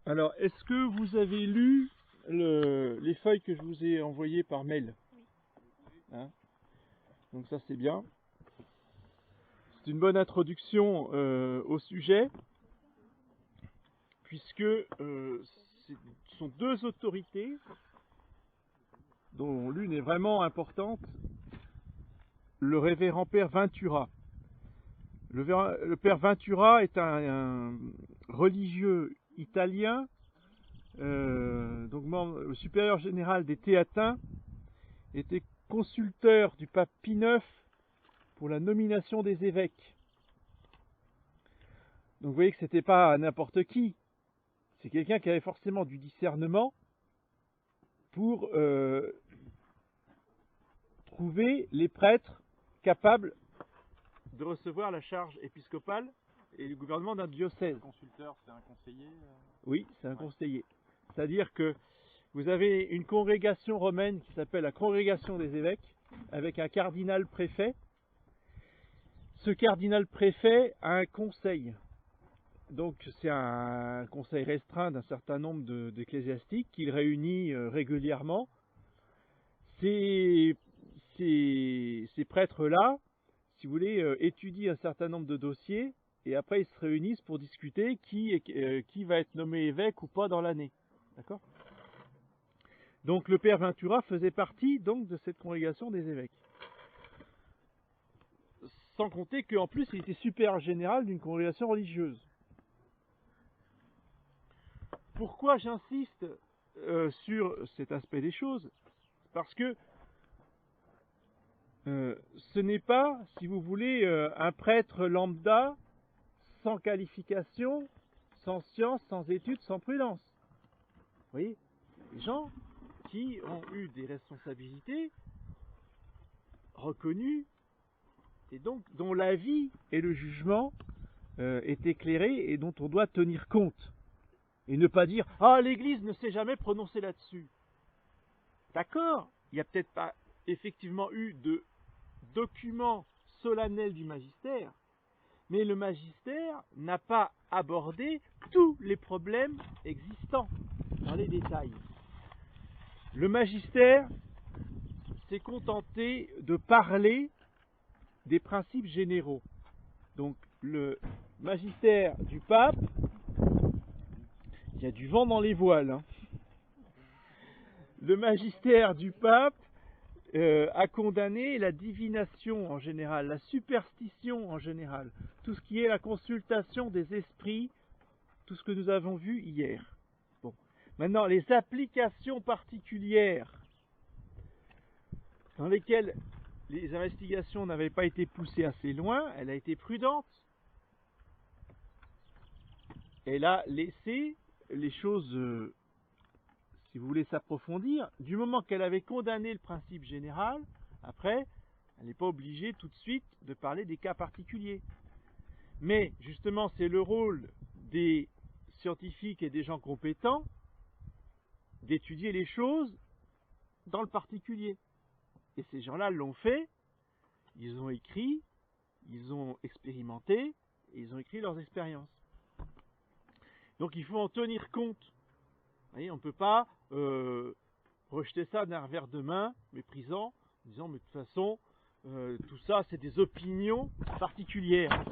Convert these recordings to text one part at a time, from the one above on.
Alors, est-ce que vous avez lu les feuilles que je vous ai envoyées par mail? Hein? Donc ça c'est bien. C'est une bonne introduction au sujet, puisque ce sont deux autorités, dont l'une est vraiment importante, le révérend père Ventura. Le père Ventura est un religieux italien, donc membre supérieur général des Théatins, était consulteur du pape Pie IX pour la nomination des évêques. Donc vous voyez que c'était pas n'importe qui, c'est quelqu'un qui avait forcément du discernement pour trouver les prêtres capables de recevoir la charge épiscopale et le gouvernement d'un diocèse. Le consulteur, c'est un conseiller Oui, c'est un conseiller. C'est-à-dire que vous avez une congrégation romaine qui s'appelle la congrégation des évêques, avec un cardinal préfet. Ce cardinal préfet a un conseil. Donc c'est un conseil restreint d'un certain nombre d'ecclésiastiques qu'il réunit régulièrement. Ces prêtres-là, si vous voulez, étudient un certain nombre de dossiers et après ils se réunissent pour discuter qui va être nommé évêque ou pas dans l'année. D'accord ? Donc le père Ventura faisait partie donc de cette congrégation des évêques. Sans compter qu'en plus il était supérieur général d'une congrégation religieuse. Pourquoi j'insiste sur cet aspect des choses? Parce que ce n'est pas, si vous voulez, un prêtre lambda, sans qualification, sans science, sans études, sans prudence. Vous voyez, des gens qui ont eu des responsabilités reconnues et donc dont la vie et le jugement est éclairé et dont on doit tenir compte. Et ne pas dire « Ah, l'Église ne s'est jamais prononcée là-dessus ». D'accord, il n'y a peut-être pas effectivement eu de document solennel du magistère, mais le magistère n'a pas abordé tous les problèmes existants dans les détails. Le magistère s'est contenté de parler des principes généraux. Donc le magistère du pape, il y a du vent dans les voiles, hein. Le magistère du pape a condamné la divination en général, la superstition en général, tout ce qui est la consultation des esprits, tout ce que nous avons vu hier. Bon. Maintenant, les applications particulières dans lesquelles les investigations n'avaient pas été poussées assez loin, elle a été prudente. Elle a laissé les choses, si vous voulez s'approfondir, du moment qu'elle avait condamné le principe général, après, elle n'est pas obligée tout de suite de parler des cas particuliers. Mais justement, c'est le rôle des scientifiques et des gens compétents d'étudier les choses dans le particulier. Et ces gens-là l'ont fait, ils ont écrit, ils ont expérimenté, et ils ont écrit leurs expériences. Donc il faut en tenir compte. Vous voyez, on ne peut pas rejeter ça d'un revers de main, méprisant, en disant mais de toute façon, tout ça c'est des opinions particulières.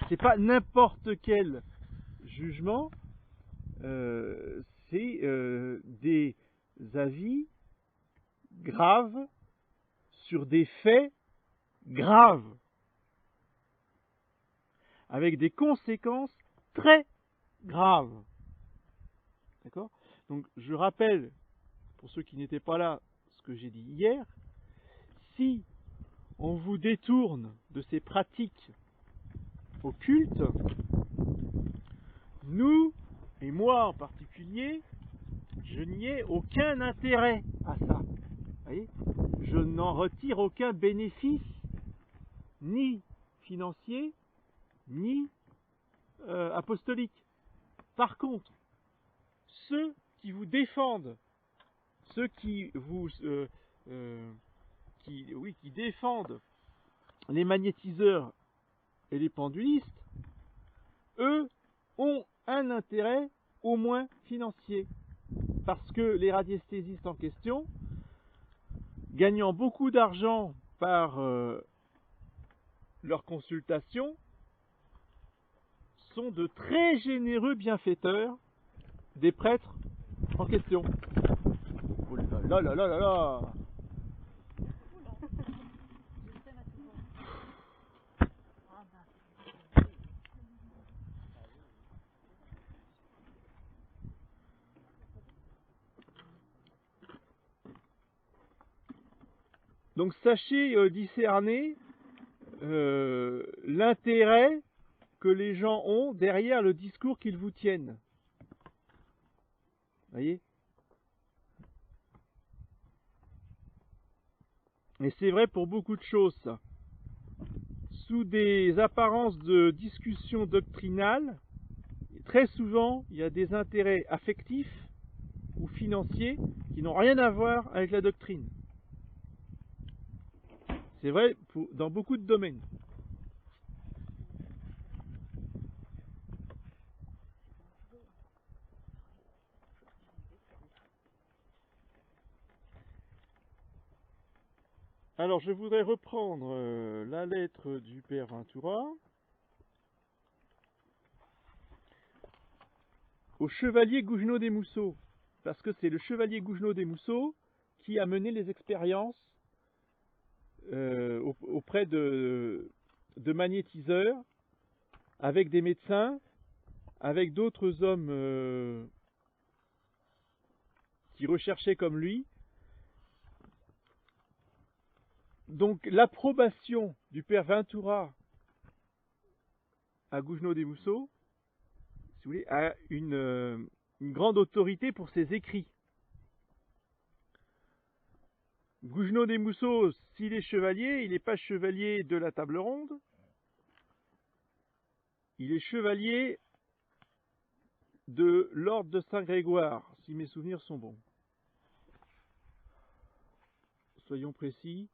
C'est pas n'importe quel jugement, c'est des avis graves sur des faits graves, avec des conséquences très graves. D'accord ? Donc je rappelle, pour ceux qui n'étaient pas là, ce que j'ai dit hier, si on vous détourne de ces pratiques occultes, nous, et moi en particulier, je n'y ai aucun intérêt à ça. Vous voyez ? Je n'en retire aucun bénéfice, ni financier, ni apostolique. Par contre, ceux qui vous défendent, ceux qui vous qui défendent les magnétiseurs et les pendulistes, eux ont un intérêt au moins financier. Parce que les radiesthésistes en question, gagnant beaucoup d'argent par leur consultation, sont de très généreux bienfaiteurs des prêtres en question. Oh là là là là là. Donc sachez discerner l'intérêt que les gens ont derrière le discours qu'ils vous tiennent. Voyez? Et c'est vrai pour beaucoup de choses, ça. Sous des apparences de discussion doctrinale, très souvent, il y a des intérêts affectifs ou financiers qui n'ont rien à voir avec la doctrine. C'est vrai dans beaucoup de domaines. Alors, je voudrais reprendre la lettre du Père Ventura au chevalier Gougenot des Mousseaux, parce que c'est le chevalier Gougenot des Mousseaux qui a mené les expériences auprès de magnétiseurs, avec des médecins, avec d'autres hommes qui recherchaient comme lui. Donc l'approbation du Père Ventura à Gougenot des Mousseaux, si vous voulez, a une grande autorité pour ses écrits. Gougenot des Mousseaux, s'il est chevalier, il n'est pas chevalier de la table ronde, il est chevalier de l'ordre de Saint-Grégoire, si mes souvenirs sont bons. Soyons précis.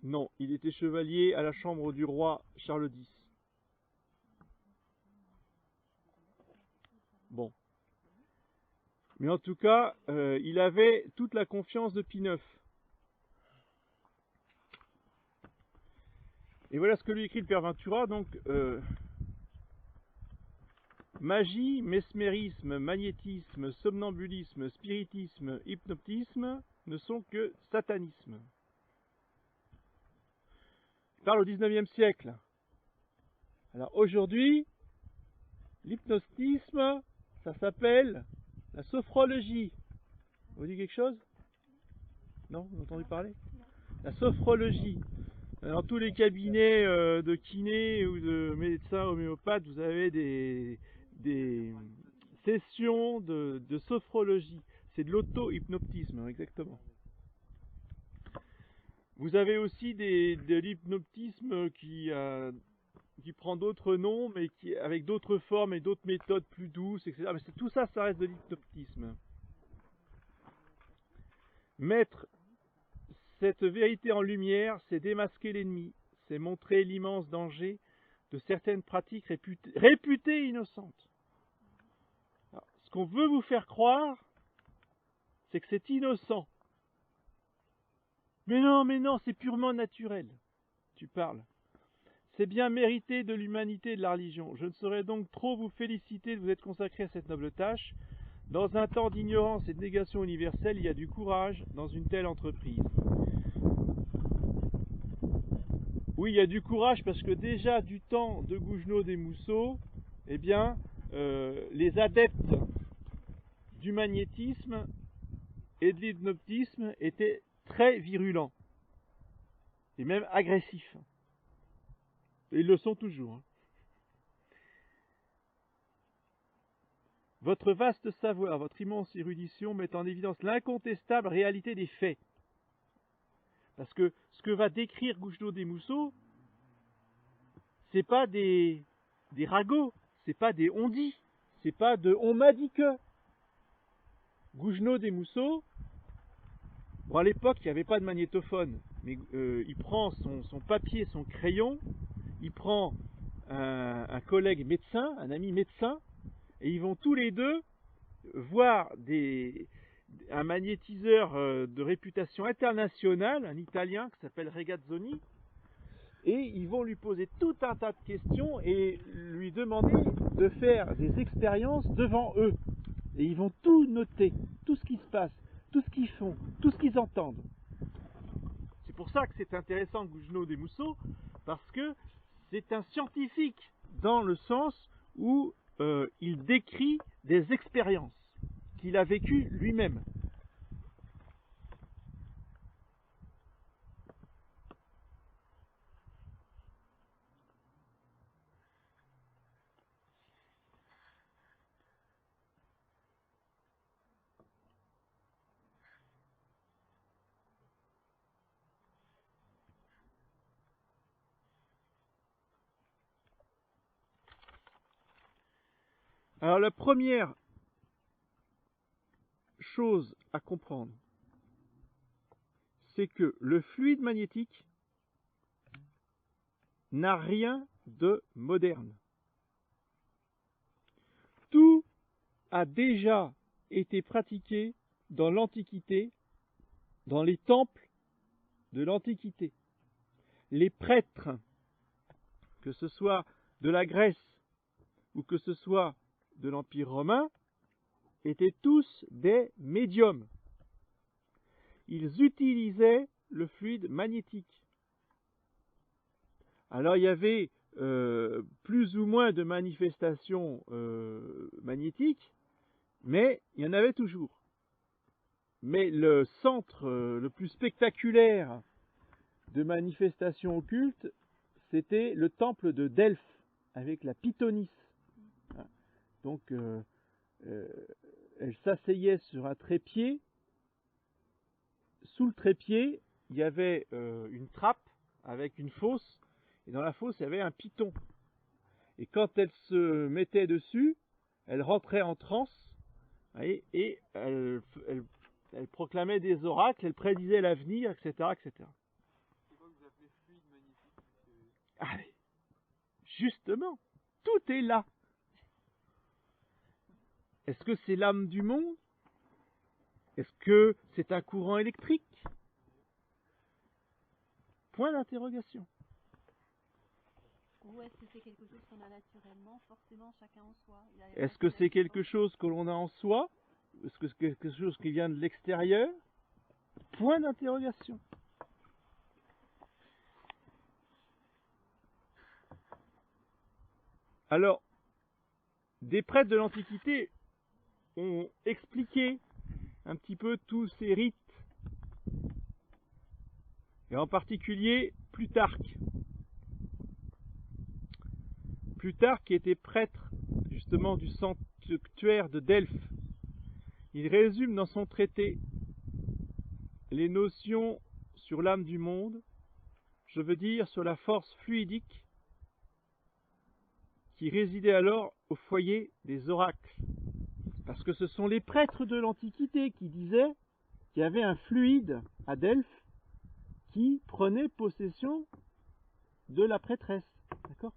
Non, il était chevalier à la chambre du roi Charles X. Bon. Mais en tout cas, il avait toute la confiance de Pie IX. Et voilà ce que lui écrit le Père Ventura. Donc, magie, mesmérisme, magnétisme, somnambulisme, spiritisme, hypnotisme ne sont que satanisme. Il parle au XIXe siècle. Alors aujourd'hui, l'hypnotisme, ça s'appelle la sophrologie. Vous dites quelque chose? Non? Vous avez entendu parler? La sophrologie. Dans tous les cabinets de kiné ou de médecins homéopathes, vous avez des sessions de sophrologie. C'est de l'auto-hypnotisme, exactement. Vous avez aussi de l'hypnotisme qui prend d'autres noms, mais avec d'autres formes et d'autres méthodes plus douces, etc. Mais tout ça, ça reste de l'hypnotisme. Mettre cette vérité en lumière, c'est démasquer l'ennemi, c'est montrer l'immense danger de certaines pratiques réputées innocentes. Alors, ce qu'on veut vous faire croire, c'est que c'est innocent. Mais non, c'est purement naturel. Tu parles. C'est bien mérité de l'humanité et de la religion. Je ne saurais donc trop vous féliciter de vous être consacré à cette noble tâche. Dans un temps d'ignorance et de négation universelle, il y a du courage dans une telle entreprise. Oui, il y a du courage parce que déjà du temps de Gougenot des Mousseaux, eh bien, les adeptes du magnétisme et de l'hypnotisme étaient très virulents et même agressifs. Et ils le sont toujours. Votre vaste savoir, votre immense érudition mettent en évidence l'incontestable réalité des faits. Parce que ce que va décrire Gougenot des Mousseaux, c'est pas des ragots, c'est pas des on-dit, c'est pas de on m'a dit que. Gougenot des Mousseaux, Bon, à l'époque, il n'y avait pas de magnétophone, mais il prend son papier, son crayon, il prend un collègue médecin, un ami médecin, et ils vont tous les deux voir un magnétiseur de réputation internationale, un Italien qui s'appelle Regazzoni, et ils vont lui poser tout un tas de questions et lui demander de faire des expériences devant eux. Et ils vont tout noter, tout ce qui se passe, tout ce qu'ils font, tout ce qu'ils entendent. C'est pour ça que c'est intéressant Gougenot des Mousseaux, parce que c'est un scientifique dans le sens où il décrit des expériences qu'il a vécues lui-même. Alors la première chose à comprendre, c'est que le fluide magnétique n'a rien de moderne. Tout a déjà été pratiqué dans l'Antiquité, dans les temples de l'Antiquité. Les prêtres, que ce soit de la Grèce ou que ce soit de l'Empire romain, étaient tous des médiums. Ils utilisaient le fluide magnétique. Alors il y avait plus ou moins de manifestations magnétiques, mais il y en avait toujours. Mais le centre le plus spectaculaire de manifestations occultes, c'était le temple de Delphes, avec la Pythonis. Donc, elle s'asseyait sur un trépied. Sous le trépied, il y avait une trappe avec une fosse, et dans la fosse, il y avait un python. Et quand elle se mettait dessus, elle rentrait en transe, et elle proclamait des oracles, elle prédisait l'avenir, etc., etc. C'est quoi que vous appelez fluide magnétique? Allez, justement, tout est là. Est-ce que c'est l'âme du monde? Est-ce que c'est un courant électrique? Point d'interrogation. Ou est-ce que c'est quelque chose qu'on a naturellement, forcément chacun en soi? Est-ce que c'est quelque chose que l'on a en soi? Est-ce que c'est quelque chose qui vient de l'extérieur? Point d'interrogation. Alors, des prêtres de l'Antiquité ont expliqué un petit peu tous ces rites, et en particulier Plutarque. Plutarque qui était prêtre justement du sanctuaire de Delphes. Il résume dans son traité les notions sur l'âme du monde, je veux dire sur la force fluidique qui résidait alors au foyer des oracles. Parce que ce sont les prêtres de l'Antiquité qui disaient qu'il y avait un fluide à Delphes qui prenait possession de la prêtresse. D'accord ?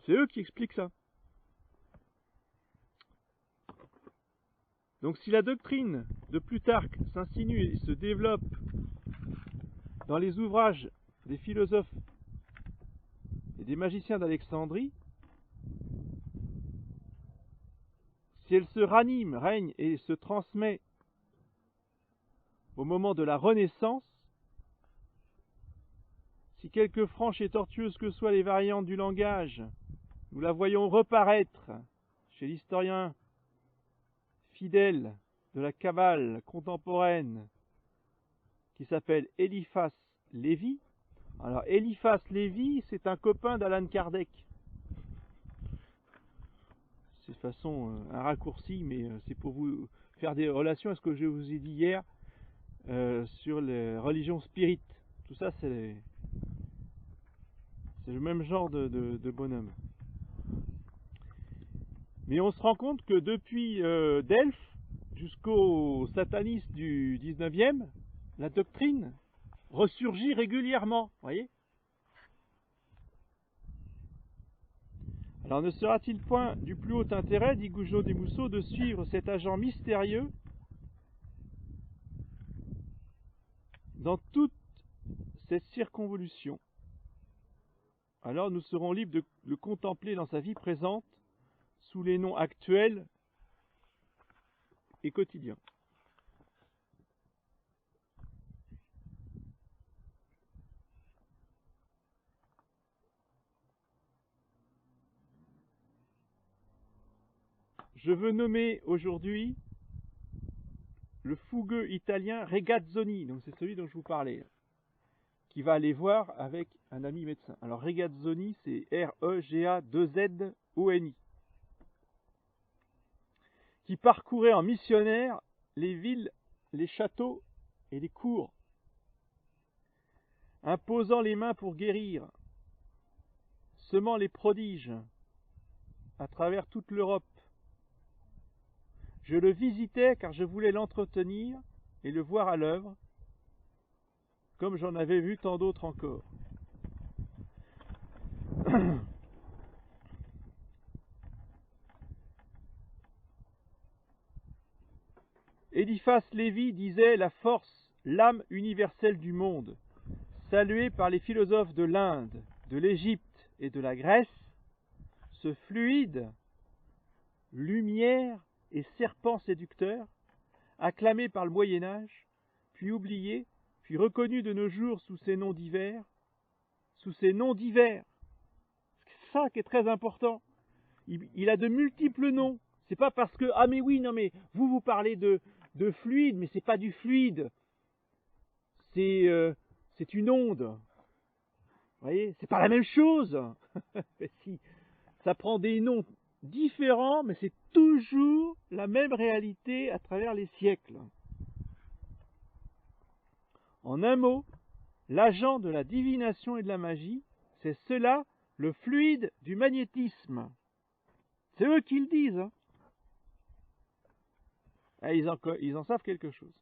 C'est eux qui expliquent ça. Donc si la doctrine de Plutarque s'insinue et se développe dans les ouvrages des philosophes et des magiciens d'Alexandrie, si elle se ranime, règne et se transmet au moment de la Renaissance, si quelque franches et tortueuses que soient les variantes du langage, nous la voyons reparaître chez l'historien fidèle de la Kabbale contemporaine qui s'appelle Eliphas Lévi. Alors Eliphas Lévi, c'est un copain d'Alan Kardec. C'est de façon un raccourci, mais c'est pour vous faire des relations à ce que je vous ai dit hier sur les religions spirites. Tout ça, c'est le même genre de bonhomme. Mais on se rend compte que depuis Delphes, jusqu'aux satanistes du 19e, la doctrine ressurgit régulièrement, voyez. Alors ne sera-t-il point du plus haut intérêt, dit Goujon des Mousseaux, de suivre cet agent mystérieux dans toute cette circonvolution? Alors nous serons libres de le contempler dans sa vie présente, sous les noms actuels et quotidiens. Je veux nommer aujourd'hui le fougueux italien Regazzoni, donc c'est celui dont je vous parlais, qui va aller voir avec un ami médecin. Alors Regazzoni, c'est R-E-G-A-2-Z-O-N-I, qui parcourait en missionnaire les villes, les châteaux et les cours, imposant les mains pour guérir, semant les prodiges à travers toute l'Europe. Je le visitais car je voulais l'entretenir et le voir à l'œuvre, comme j'en avais vu tant d'autres encore. Eliphas Lévi disait la force, l'âme universelle du monde, saluée par les philosophes de l'Inde, de l'Égypte et de la Grèce, ce fluide, lumière et serpent séducteur, acclamé par le Moyen-Âge, puis oublié, puis reconnu de nos jours sous ses noms divers, c'est ça qui est très important. Il a de multiples noms. C'est pas parce que, ah mais oui, non mais, vous parlez de fluide, mais c'est pas du fluide. C'est une onde. Vous voyez, c'est pas la même chose. Si, ça prend des noms différents, mais c'est toujours la même réalité à travers les siècles. En un mot, l'agent de la divination et de la magie, c'est cela, le fluide du magnétisme. C'est eux qui le disent. Hein. Et ils en savent quelque chose.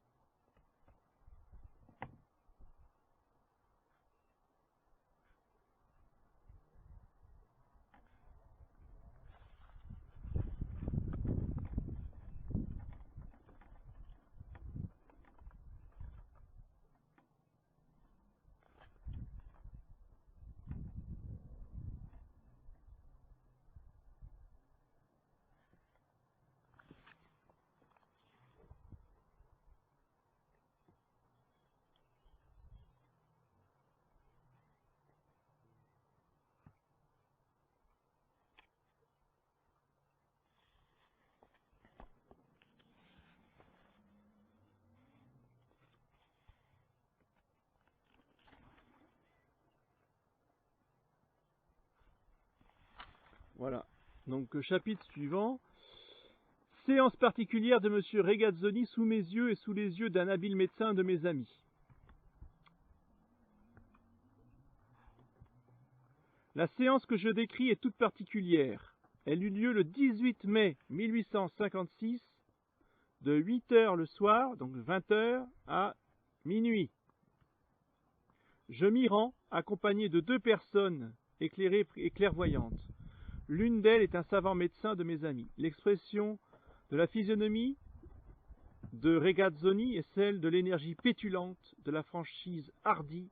Voilà. Donc, chapitre suivant. Séance particulière de M. Regazzoni sous mes yeux et sous les yeux d'un habile médecin de mes amis. La séance que je décris est toute particulière. Elle eut lieu le 18 mai 1856, de 8h le soir, donc 20h, à minuit. Je m'y rends, accompagné de 2 personnes éclairées et clairvoyantes. L'une d'elles est un savant médecin de mes amis. L'expression de la physionomie de Regazzoni est celle de l'énergie pétulante, de la franchise hardie.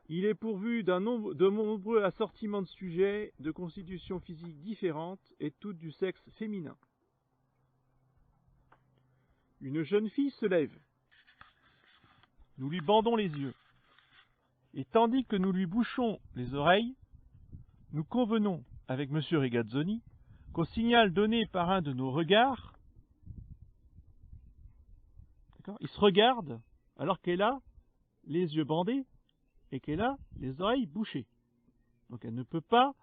Il est pourvu de nombreux assortiments de sujets, de constitutions physiques différentes et toutes du sexe féminin. Une jeune fille se lève. Nous lui bandons les yeux. Et tandis que nous lui bouchons les oreilles, nous convenons avec M. Regazzoni qu'au signal donné par un de nos regards, il se regarde alors qu'elle a les yeux bandés et qu'elle a les oreilles bouchées. Donc elle ne peut pas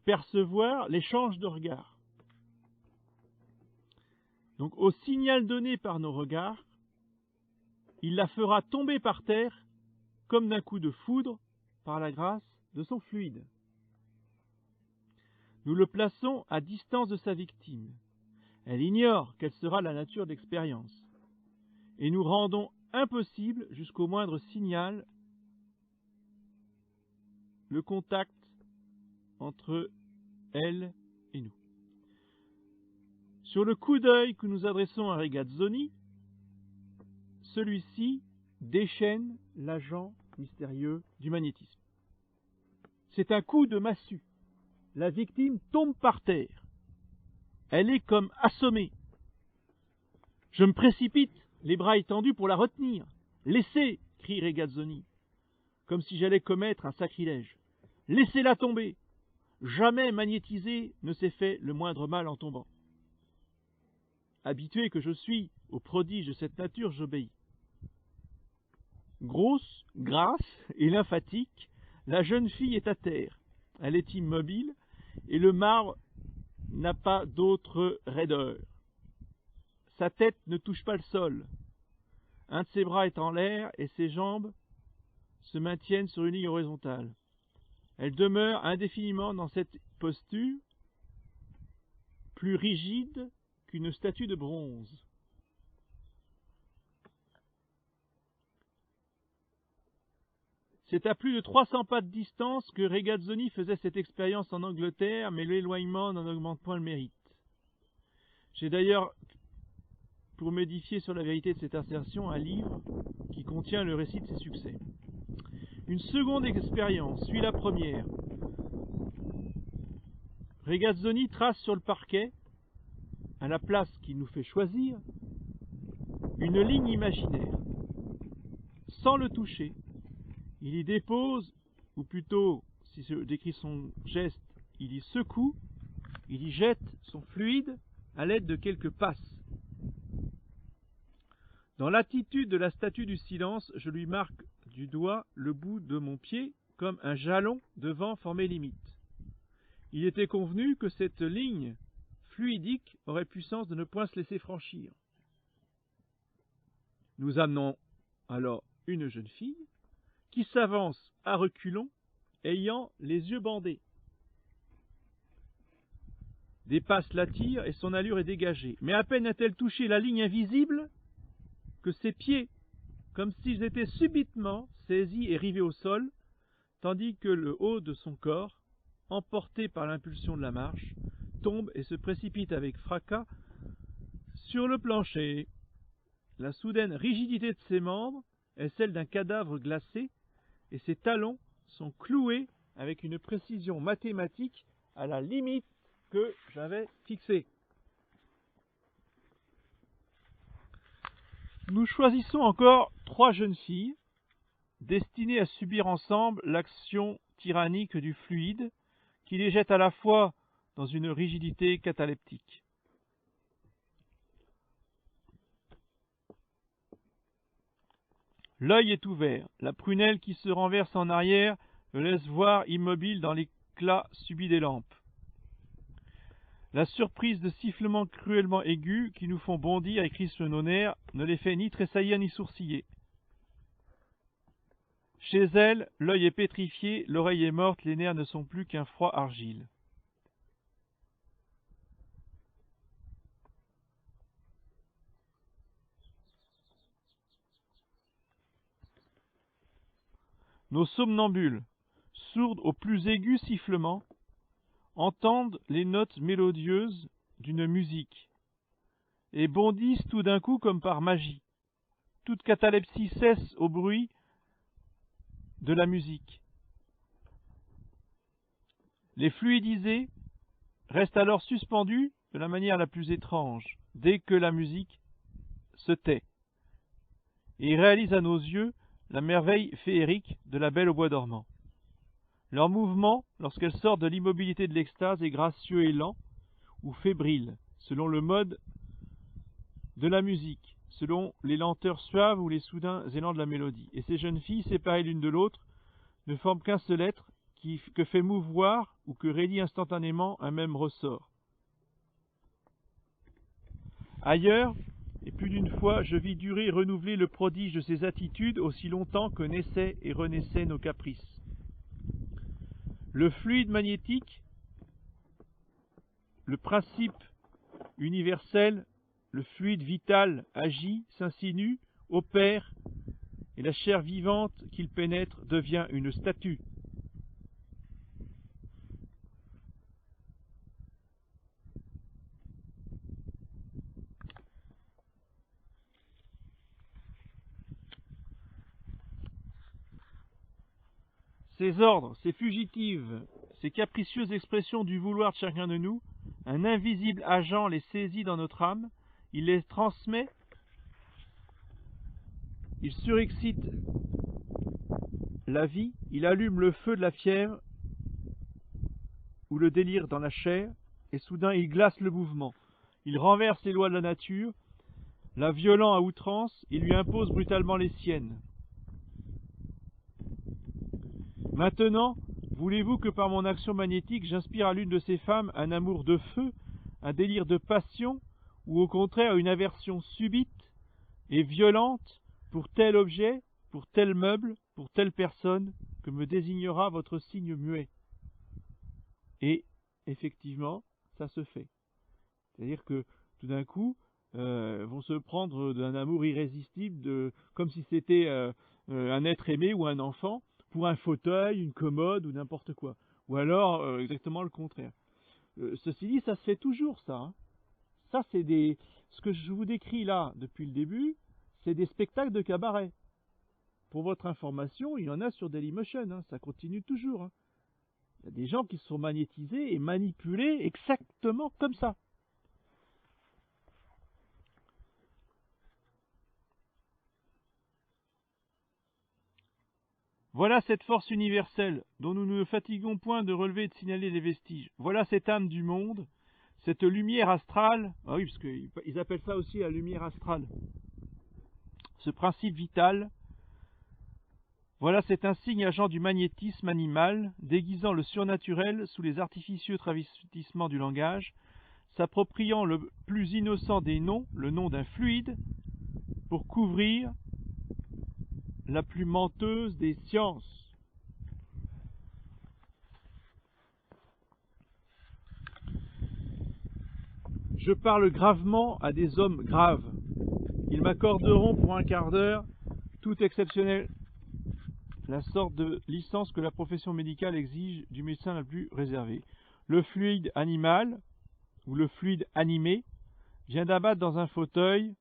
percevoir l'échange de regards. Donc au signal donné par nos regards, il la fera tomber par terre comme d'un coup de foudre par la grâce de son fluide. Nous le plaçons à distance de sa victime. Elle ignore quelle sera la nature de l'expérience. Et nous rendons impossible, jusqu'au moindre signal, le contact entre elle et nous. Sur le coup d'œil que nous adressons à Regazzoni, celui-ci déchaîne l'agent mystérieux du magnétisme. C'est un coup de massue. La victime tombe par terre. Elle est comme assommée. Je me précipite, les bras étendus pour la retenir. « Laissez !» crie Regazzoni, comme si j'allais commettre un sacrilège. « Laissez-la tomber ! Jamais magnétisé ne s'est fait le moindre mal en tombant. » Habitué que je suis au prodige de cette nature, j'obéis. Grosse, grasse et lymphatique, la jeune fille est à terre. Elle est immobile et le marbre n'a pas d'autre raideur. Sa tête ne touche pas le sol. Un de ses bras est en l'air et ses jambes se maintiennent sur une ligne horizontale. Elle demeure indéfiniment dans cette posture, plus rigide qu'une statue de bronze. C'est à plus de 300 pas de distance que Regazzoni faisait cette expérience en Angleterre, mais l'éloignement n'en augmente point le mérite. J'ai d'ailleurs, pour m'édifier sur la vérité de cette assertion, un livre qui contient le récit de ses succès. Une seconde expérience suit la première. Regazzoni trace sur le parquet, à la place qu'il nous fait choisir, une ligne imaginaire. Sans le toucher, il y dépose, ou plutôt, si je décris son geste, il y secoue, il y jette son fluide à l'aide de quelques passes. Dans l'attitude de la statue du silence, je lui marque du doigt le bout de mon pied comme un jalon devant former limite. Il était convenu que cette ligne fluidique aurait puissance de ne point se laisser franchir. Nous amenons alors une jeune fille qui s'avance à reculons, ayant les yeux bandés. Des passes l'attirent et son allure est dégagée. Mais à peine a-t-elle touché la ligne invisible que ses pieds, comme s'ils étaient subitement saisis et rivés au sol, tandis que le haut de son corps, emporté par l'impulsion de la marche, tombe et se précipite avec fracas sur le plancher. La soudaine rigidité de ses membres est celle d'un cadavre glacé, et ses talons sont cloués avec une précision mathématique à la limite que j'avais fixée. Nous choisissons encore 3 jeunes filles, destinées à subir ensemble l'action tyrannique du fluide, qui les jette à la fois dans une rigidité cataleptique. L'œil est ouvert, la prunelle qui se renverse en arrière le laisse voir immobile dans l'éclat subit des lampes. La surprise de sifflements cruellement aigus qui nous font bondir et crispent nos nerfs ne les fait ni tressaillir ni sourciller. Chez elle, l'œil est pétrifié, l'oreille est morte, les nerfs ne sont plus qu'un froid argile. Nos somnambules, sourdes aux plus aigus sifflements, entendent les notes mélodieuses d'une musique et bondissent tout d'un coup comme par magie. Toute catalepsie cesse au bruit de la musique. Les fluidisés restent alors suspendus de la manière la plus étrange dès que la musique se tait et réalisent à nos yeux la merveille féerique de la Belle au bois dormant. Leur mouvement, lorsqu'elle sort de l'immobilité de l'extase, est gracieux et lent, ou fébrile, selon le mode de la musique, selon les lenteurs suaves ou les soudains élans de la mélodie. Et ces jeunes filles, séparées l'une de l'autre, ne forment qu'un seul être que fait mouvoir ou que raidit instantanément un même ressort. Ailleurs, et plus d'une fois, je vis durer et renouveler le prodige de ces attitudes aussi longtemps que naissaient et renaissaient nos caprices. Le fluide magnétique, le principe universel, le fluide vital agit, s'insinue, opère, et la chair vivante qu'il pénètre devient une statue. Ces ordres, ces fugitives, ces capricieuses expressions du vouloir de chacun de nous, un invisible agent les saisit dans notre âme, il les transmet, il surexcite la vie, il allume le feu de la fièvre ou le délire dans la chair, et soudain il glace le mouvement. Il renverse les lois de la nature, la violant à outrance, il lui impose brutalement les siennes. Maintenant, voulez-vous que par mon action magnétique, j'inspire à l'une de ces femmes un amour de feu, un délire de passion, ou au contraire une aversion subite et violente pour tel objet, pour tel meuble, pour telle personne, que me désignera votre signe muet? Et, effectivement, ça se fait. C'est-à-dire que, tout d'un coup, vont se prendre d'un amour irrésistible, comme si c'était un être aimé ou un enfant, pour un fauteuil, une commode ou n'importe quoi. Ou alors exactement le contraire. Ceci dit, ça se fait toujours, ça. Hein. Ça, c'est des... Ce que je vous décris là, depuis le début, c'est des spectacles de cabaret. Pour votre information, il y en a sur Dailymotion, hein, ça continue toujours. Hein. Il y a des gens qui se sont magnétisés et manipulés exactement comme ça. Voilà cette force universelle, dont nous ne fatiguons point de relever et de signaler les vestiges. Voilà cette âme du monde, cette lumière astrale, ah oui, parce qu'ils appellent ça aussi la lumière astrale, ce principe vital. Voilà cet insigne agent du magnétisme animal, déguisant le surnaturel sous les artificieux travestissements du langage, s'appropriant le plus innocent des noms, le nom d'un fluide, pour couvrir la plus menteuse des sciences. Je parle gravement à des hommes graves. Ils m'accorderont pour un quart d'heure, tout exceptionnel, la sorte de licence que la profession médicale exige du médecin la plus réservée. Le fluide animal, ou le fluide animé, vient d'abattre dans un fauteuil.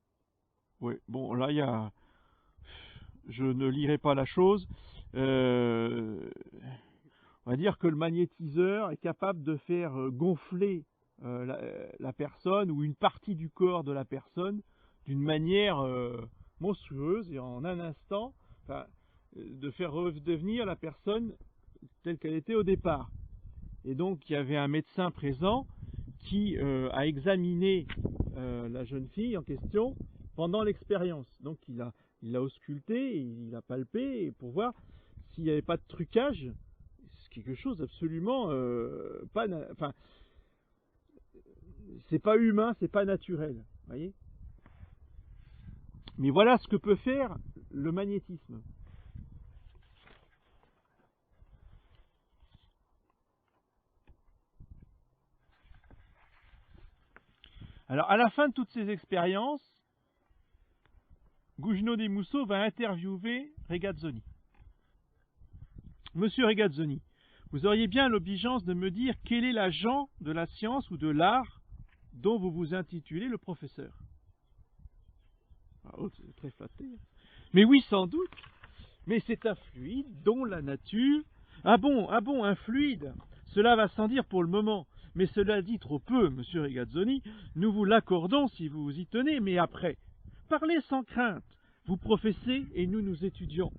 Oui, bon, là, il y a... Je ne lirai pas la chose. On va dire que le magnétiseur est capable de faire gonfler la personne ou une partie du corps de la personne d'une manière monstrueuse et en un instant, enfin, de faire redevenir la personne telle qu'elle était au départ. Et donc il y avait un médecin présent qui a examiné la jeune fille en question pendant l'expérience. Donc il l'a ausculté, il l'a palpé pour voir s'il n'y avait pas de trucage. C'est quelque chose absolument pas, enfin, c'est pas humain, c'est pas naturel, voyez. Mais voilà ce que peut faire le magnétisme. Alors, à la fin de toutes ces expériences, Guggenot des Mousseaux va interviewer Regazzoni. Monsieur Regazzoni, vous auriez bien l'obligeance de me dire quel est l'agent de la science ou de l'art dont vous vous intitulez le professeur. Ah, oh, c'est très flatté. Mais oui, sans doute. Mais c'est un fluide dont la nature... Ah bon, un fluide. Cela va sans dire pour le moment. Mais cela dit trop peu, monsieur Regazzoni. Nous vous l'accordons si vous vous y tenez, mais après. Parlez sans crainte. Vous professez et nous nous étudions.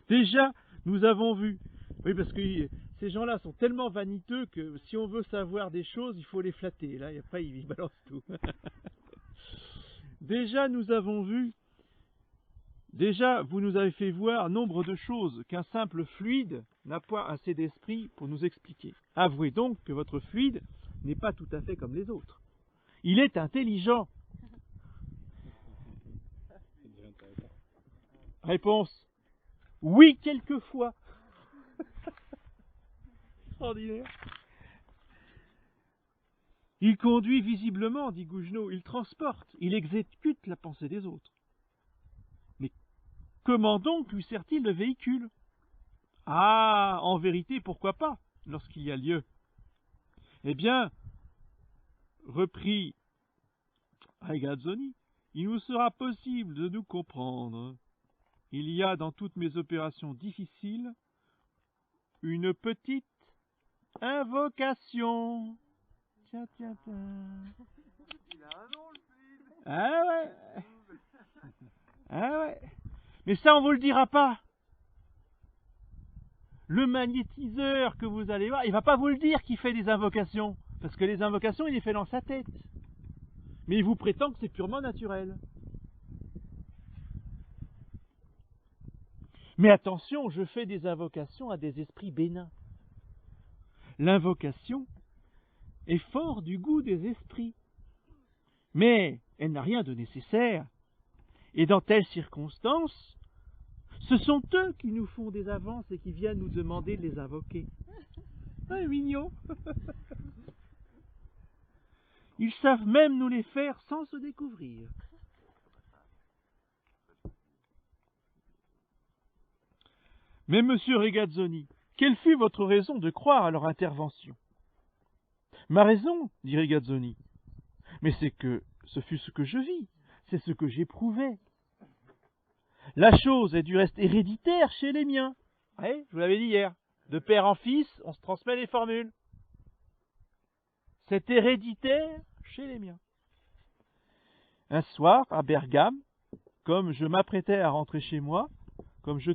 Déjà, nous avons vu. Oui, parce que ces gens-là sont tellement vaniteux que si on veut savoir des choses, il faut les flatter. Là, et après, ils balancent tout. Déjà, nous avons vu. Déjà, vous nous avez fait voir nombre de choses qu'un simple fluide n'a pas assez d'esprit pour nous expliquer. Avouez donc que votre fluide n'est pas tout à fait comme les autres. Il est intelligent. Réponse. Oui, quelquefois. Extraordinaire. Il conduit visiblement, dit Gougenot, il transporte, il exécute la pensée des autres. Mais comment donc lui sert-il de véhicule? Ah, en vérité, pourquoi pas, lorsqu'il y a lieu? Eh bien, reprit Regazzoni, il nous sera possible de nous comprendre. Il y a dans toutes mes opérations difficiles une petite invocation. Tiens. Il a un nom, le fluide. Ah ouais. Ah ouais. Mais ça, on vous le dira pas. Le magnétiseur que vous allez voir, il va pas vous le dire qu'il fait des invocations. Parce que les invocations, il les fait dans sa tête. Mais il vous prétend que c'est purement naturel. Mais attention, je fais des invocations à des esprits bénins. L'invocation est fort du goût des esprits. Mais elle n'a rien de nécessaire. Et dans telles circonstances, ce sont eux qui nous font des avances et qui viennent nous demander de les invoquer. Ah, mignon. Ils savent même nous les faire sans se découvrir. Mais monsieur Regazzoni, quelle fut votre raison de croire à leur intervention? Ma raison, dit Regazzoni, mais c'est que ce fut ce que je vis, c'est ce que j'éprouvais. La chose est du reste héréditaire chez les miens. Ouais, je vous l'avais dit hier, de père en fils, on se transmet les formules. C'est héréditaire chez les miens. Un soir, à Bergame, comme je m'apprêtais à rentrer chez moi, comme je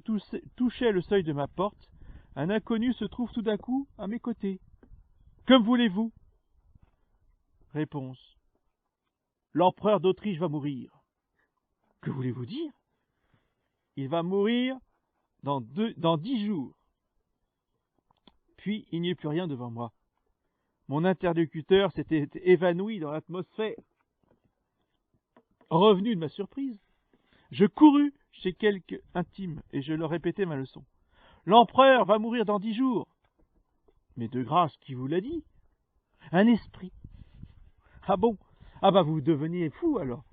touchais le seuil de ma porte, un inconnu se trouve tout d'un coup à mes côtés. « Que voulez-vous » Réponse. « L'empereur d'Autriche va mourir. »« Que voulez-vous dire ?»« Il va mourir dans 10 jours. » Puis il n'y eut plus rien devant moi. Mon interlocuteur s'était évanoui dans l'atmosphère. Revenu de ma surprise, je courus chez quelques intimes et je leur répétai ma leçon. L'empereur va mourir dans 10 jours. Mais de grâce, qui vous l'a dit? Un esprit. Ah bon? Ah bah vous deveniez fou alors.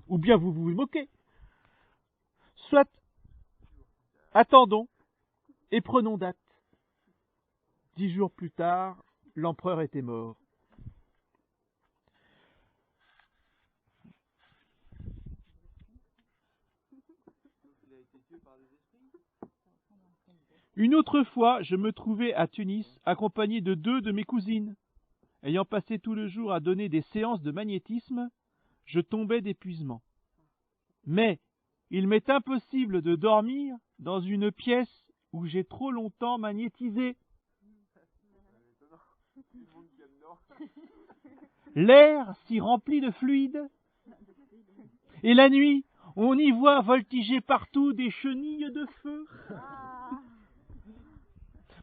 Ou bien vous vous moquez. Soit, attendons et prenons date. 10 jours plus tard, l'empereur était mort. Une autre fois, je me trouvais à Tunis, accompagné de 2 de mes cousines. Ayant passé tout le jour à donner des séances de magnétisme, je tombais d'épuisement. Mais il m'est impossible de dormir dans une pièce où j'ai trop longtemps magnétisé. L'air s'y remplit de fluide. Et la nuit, on y voit voltiger partout des chenilles de feu.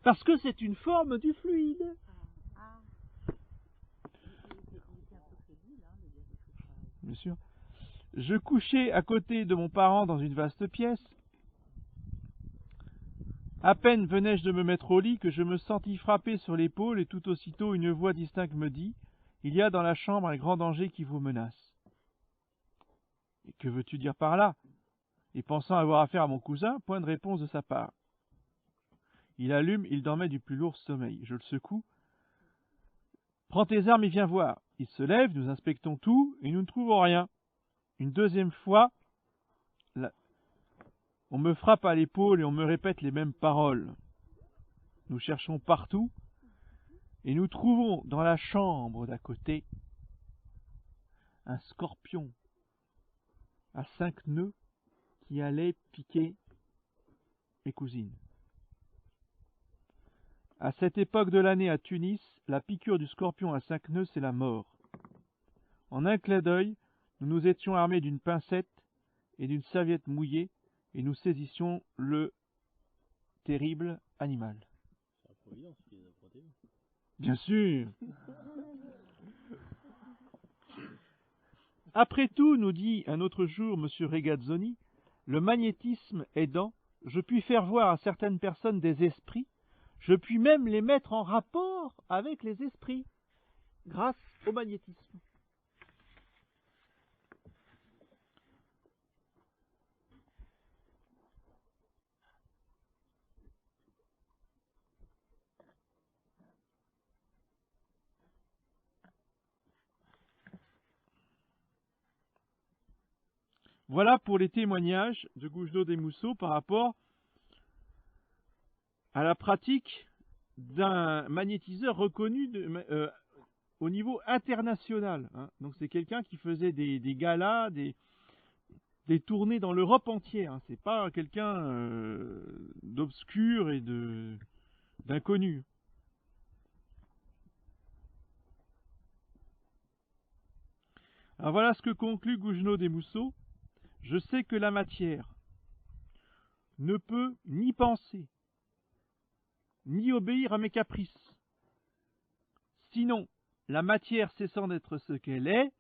Parce que c'est une forme du fluide. Bien sûr. Je couchais à côté de mon parent dans une vaste pièce. À peine venais-je de me mettre au lit que je me sentis frapper sur l'épaule et tout aussitôt une voix distincte me dit « Il y a dans la chambre un grand danger qui vous menace. » Et que veux-tu dire par là? Et pensant avoir affaire à mon cousin, point de réponse de sa part. Il allume, il dormait du plus lourd sommeil. Je le secoue. « Prends tes armes et viens voir. » Il se lève, nous inspectons tout et nous ne trouvons rien. Une deuxième fois, on me frappe à l'épaule et on me répète les mêmes paroles. Nous cherchons partout et nous trouvons dans la chambre d'à côté un scorpion à 5 nœuds qui allait piquer mes cousines. À cette époque de l'année à Tunis, la piqûre du scorpion à 5 nœuds, c'est la mort. En un clin d'œil, nous nous étions armés d'une pincette et d'une serviette mouillée et nous saisissions le terrible animal. C'est la Providence qui les a protégés. Bien sûr. Après tout, nous dit un autre jour M. Regazzoni, le magnétisme aidant, je puis faire voir à certaines personnes des esprits, je puis même les mettre en rapport avec les esprits. grâce au magnétisme. Voilà pour les témoignages de Gougenot des Mousseaux par rapport à la pratique d'un magnétiseur reconnu au niveau international. Hein. Donc c'est quelqu'un qui faisait des galas, des tournées dans l'Europe entière. Hein. C'est pas quelqu'un d'obscur et d'inconnu. Alors voilà ce que conclut Gougenot des Mousseaux. Je sais que la matière ne peut ni penser, ni obéir à mes caprices. Sinon, la matière cessant d'être ce qu'elle est,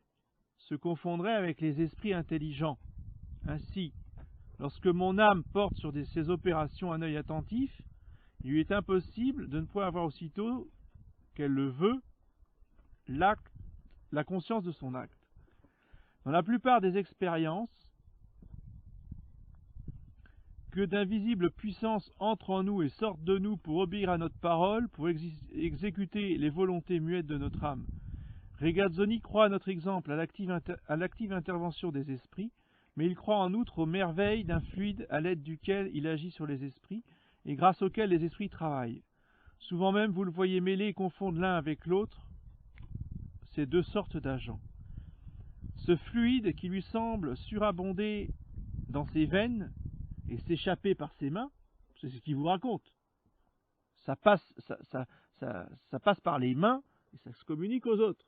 se confondrait avec les esprits intelligents. Ainsi, lorsque mon âme porte sur ces opérations un œil attentif, il lui est impossible de ne point avoir aussitôt qu'elle le veut, la conscience de son acte. Dans la plupart des expériences, que d'invisibles puissances entrent en nous et sortent de nous pour obéir à notre parole, pour exécuter les volontés muettes de notre âme. Regazzoni croit à notre exemple à l'active intervention des esprits, mais il croit en outre aux merveilles d'un fluide à l'aide duquel il agit sur les esprits, et grâce auquel les esprits travaillent. Souvent même, vous le voyez mêler et confondre l'un avec l'autre, ces deux sortes d'agents. Ce fluide qui lui semble surabonder dans ses veines et s'échapper par ses mains, c'est ce qu'il vous raconte. Ça passe par les mains et ça se communique aux autres.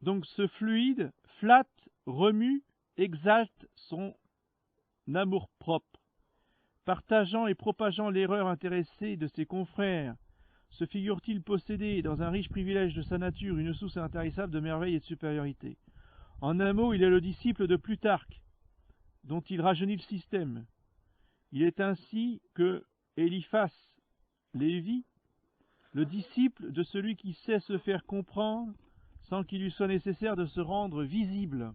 Donc ce fluide flatte, remue, exalte son amour-propre. Partageant et propageant l'erreur intéressée de ses confrères, se figure-t-il posséder dans un riche privilège de sa nature une source intarissable de merveille et de supériorité. En un mot, il est le disciple de Plutarque, dont il rajeunit le système. Il est ainsi que Eliphas Lévi, le disciple de celui qui sait se faire comprendre sans qu'il lui soit nécessaire de se rendre visible.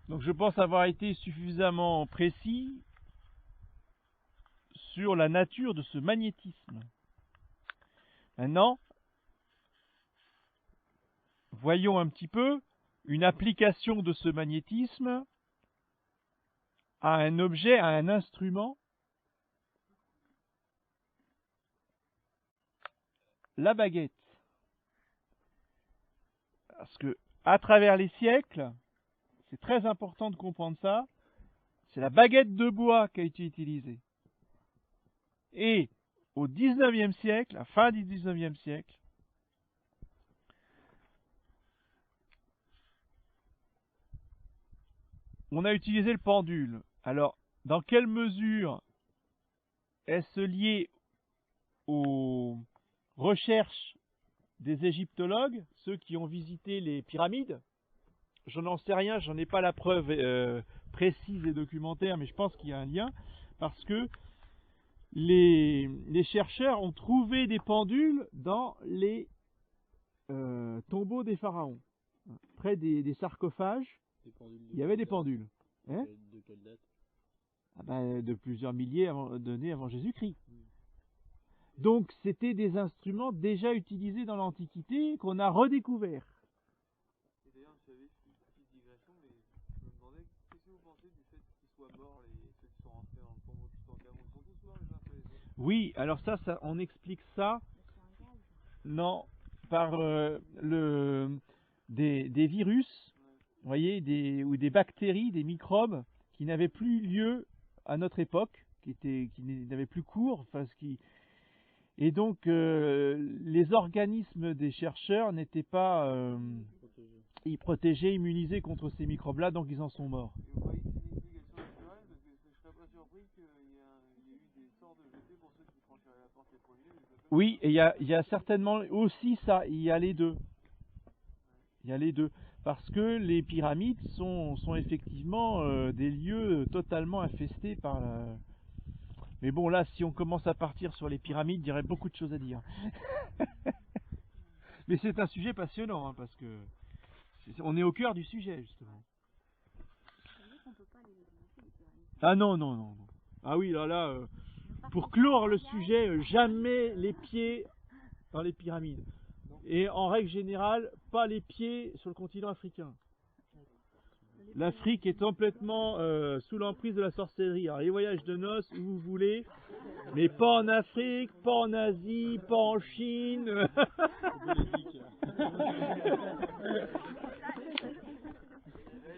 Donc je pense avoir été suffisamment précis sur la nature de ce magnétisme. Maintenant, voyons un petit peu une application de ce magnétisme à un objet, à un instrument. La baguette. Parce que, à travers les siècles, c'est très important de comprendre ça, c'est la baguette de bois qui a été utilisée. Et au 19e siècle, à la fin du 19e siècle, on a utilisé le pendule. Alors, dans quelle mesure est-ce lié aux recherches des égyptologues, ceux qui ont visité les pyramides? Je n'en sais rien, j'en ai pas la preuve précise et documentaire, mais je pense qu'il y a un lien, parce que les chercheurs ont trouvé des pendules dans les tombeaux des pharaons. Près des sarcophages, il y avait des pendules. Hein? De quelle date? De plusieurs milliers d'années avant Jésus-Christ. Donc c'était des instruments déjà utilisés dans l'Antiquité qu'on a redécouverts. Et d'ailleurs, j'avais une petite digression, mais je me demandais, qu'est-ce que vous pensez du fait qu'ils soient morts, ceux qui sont rentrés dans le tombeau tout en Cameroun? Ils sont tous morts les uns après les autres? Oui, alors ça on explique ça, non, par des virus, vous voyez, ou des bactéries, des microbes qui n'avaient plus lieu à notre époque, qui n'avaient plus cours, et donc les organismes des chercheurs n'étaient pas Ils protégeaient, immunisaient contre ces microbes-là, donc ils en sont morts. Et vous croyez que c'est une explication naturelle? Parce que je serais pas surpris qu'il y ait eu des sorts de jetés pour ceux qui franchiraient la porte les premiers. Des trucs comme Oui, et il y a certainement aussi ça, il y a les deux. Il y a les deux. Parce que les pyramides sont effectivement des lieux totalement infestés par la... Mais bon, là, si on commence à partir sur les pyramides, il y aurait beaucoup de choses à dire. Mais c'est un sujet passionnant, hein, parce que on est au cœur du sujet, justement. Ça veut dire qu'on peut pas les visiter, les pyramides. Ah non, non, non, non. Ah oui, là, pour clore le sujet, jamais les pieds dans les pyramides. Et en règle générale, pas les pieds sur le continent africain. L'Afrique est complètement sous l'emprise de la sorcellerie. Alors les voyages de noces, où vous voulez, mais pas en Afrique, pas en Asie, pas en Chine.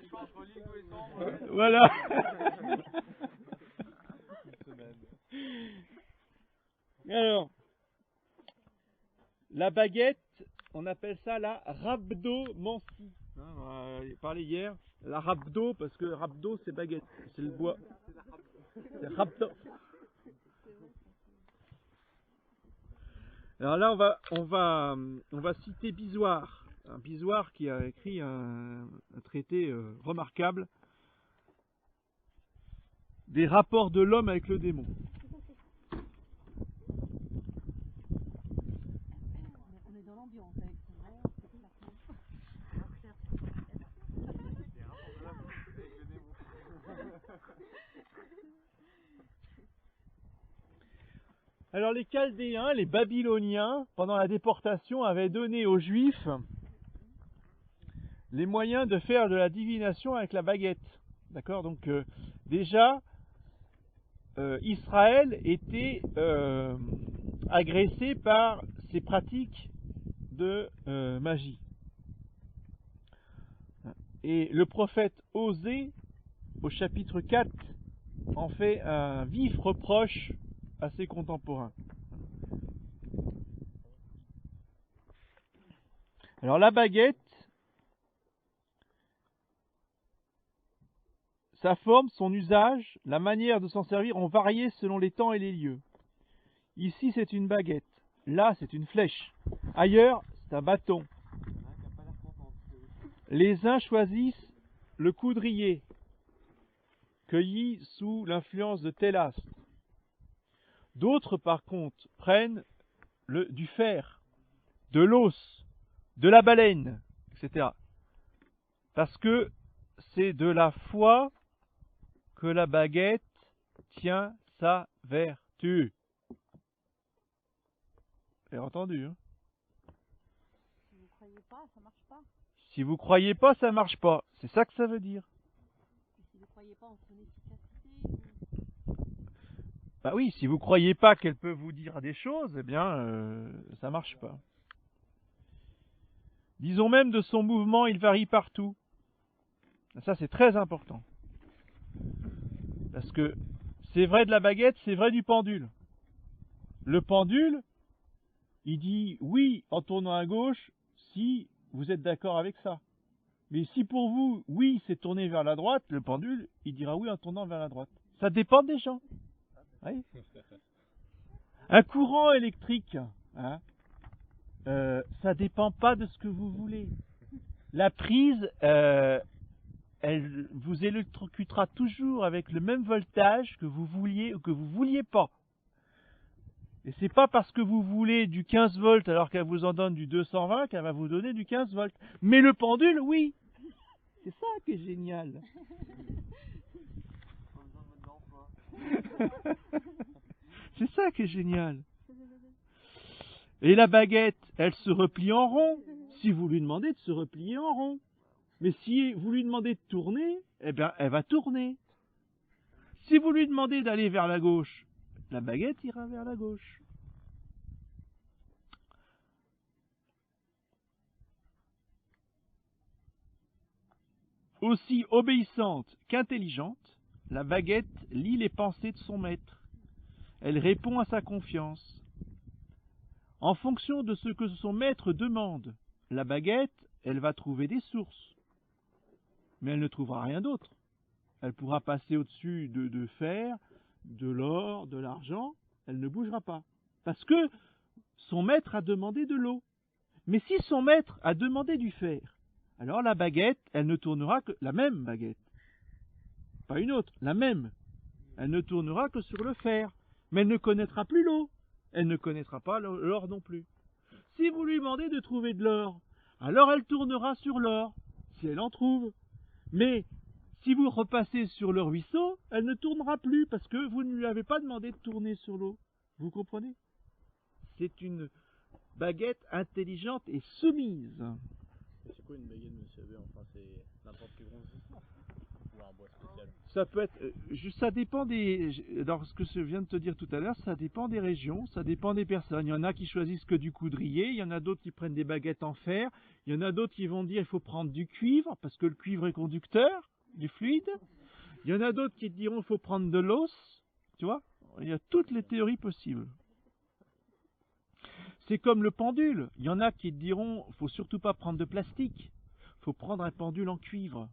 je pense qu'on lit tous les sens. Voilà. Alors, la baguette, on appelle ça la rhabdomancie. Hein, on a parlé hier, la rhabdo, parce que rhabdo c'est baguette, c'est le bois. C'est rhabdo. Alors là, on va citer Bisoire. Un Bisoire qui a écrit un traité remarquable des rapports de l'homme avec le démon. On est dans l'ambiance avec ce nom, c'est parti. Alors les Chaldéens, les Babyloniens, pendant la déportation, avaient donné aux Juifs les moyens de faire de la divination avec la baguette. D'accord? Donc déjà, Israël était agressé par ces pratiques de magie. Et le prophète Osée, au chapitre 4, en fait un vif reproche à ses contemporains. Alors la baguette, sa forme, son usage, la manière de s'en servir ont varié selon les temps et les lieux. Ici c'est une baguette, là c'est une flèche, ailleurs c'est un bâton. Les uns choisissent le coudrier, cueilli sous l'influence de tel astre. D'autres, par contre, prennent du fer, de l'os, de la baleine, etc. Parce que c'est de la foi que la baguette tient sa vertu. Vous avez entendu, hein? Si vous croyez pas, ça marche pas. Si vous croyez pas, ça marche pas. C'est ça que ça veut dire. Et si vous croyez pas en son efficacité, Bah oui, si vous croyez pas qu'elle peut vous dire des choses, eh bien, ça marche pas. Disons même de son mouvement, il varie partout. Ça, c'est très important. Parce que c'est vrai de la baguette, c'est vrai du pendule. Le pendule, il dit oui en tournant à gauche si vous êtes d'accord avec ça. Mais si pour vous, oui, c'est tourner vers la droite, le pendule, il dira oui en tournant vers la droite. Ça dépend des gens. Oui. Un courant électrique, hein, ça dépend pas de ce que vous voulez. La prise, elle vous électrocutera toujours avec le même voltage que vous vouliez ou que vous vouliez pas. Et c'est pas parce que vous voulez du 15 volts alors qu'elle vous en donne du 220 qu'elle va vous donner du 15 volts. Mais le pendule, oui. C'est ça qui est génial. C'est ça qui est génial. Et la baguette, elle se replie en rond, si vous lui demandez de se replier en rond. Mais si vous lui demandez de tourner, eh bien, elle va tourner. Si vous lui demandez d'aller vers la gauche, la baguette ira vers la gauche. Aussi obéissante qu'intelligente, la baguette lit les pensées de son maître. Elle répond à sa confiance. En fonction de ce que son maître demande, la baguette elle va trouver des sources, mais elle ne trouvera rien d'autre. Elle pourra passer au-dessus de fer, de l'or, de l'argent, elle ne bougera pas. Parce que son maître a demandé de l'eau. Mais si son maître a demandé du fer, alors la baguette, elle ne tournera que la même baguette. Pas une autre, la même. Elle ne tournera que sur le fer. Mais elle ne connaîtra plus l'eau. Elle ne connaîtra pas l'or non plus. Si vous lui demandez de trouver de l'or, alors elle tournera sur l'or, si elle en trouve. Mais si vous repassez sur le ruisseau, elle ne tournera plus parce que vous ne lui avez pas demandé de tourner sur l'eau. Vous comprenez? C'est une baguette intelligente et soumise. Et c'est quoi une baguette, monsieur Abbé? Enfin, c'est n'importe quelle grosse distance. Ou un bois spécial. Ça peut être, ça dépend alors ce que je viens de te dire tout à l'heure, ça dépend des régions, ça dépend des personnes. Il y en a qui choisissent que du coudrier, il y en a d'autres qui prennent des baguettes en fer, il y en a d'autres qui vont dire il faut prendre du cuivre parce que le cuivre est conducteur, du fluide. Il y en a d'autres qui diront il faut prendre de l'os, tu vois. Il y a toutes les théories possibles. C'est comme le pendule. Il y en a qui diront il faut surtout pas prendre de plastique, il faut prendre un pendule en cuivre.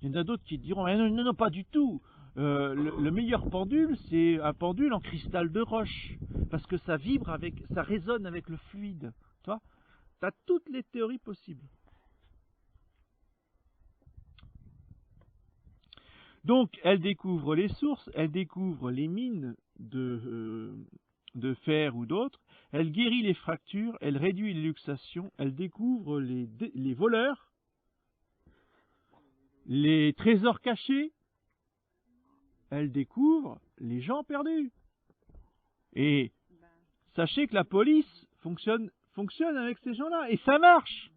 Il y en a d'autres qui diront non, non, non, pas du tout. Le meilleur pendule, c'est un pendule en cristal de roche, parce que ça vibre ça résonne avec le fluide. Tu vois, tu as toutes les théories possibles. Donc, elle découvre les sources, elle découvre les mines de fer ou d'autres, elle guérit les fractures, elle réduit les luxations, elle découvre les voleurs, les trésors cachés, elle découvre les gens perdus. Et sachez que la police fonctionne avec ces gens-là, et ça marche.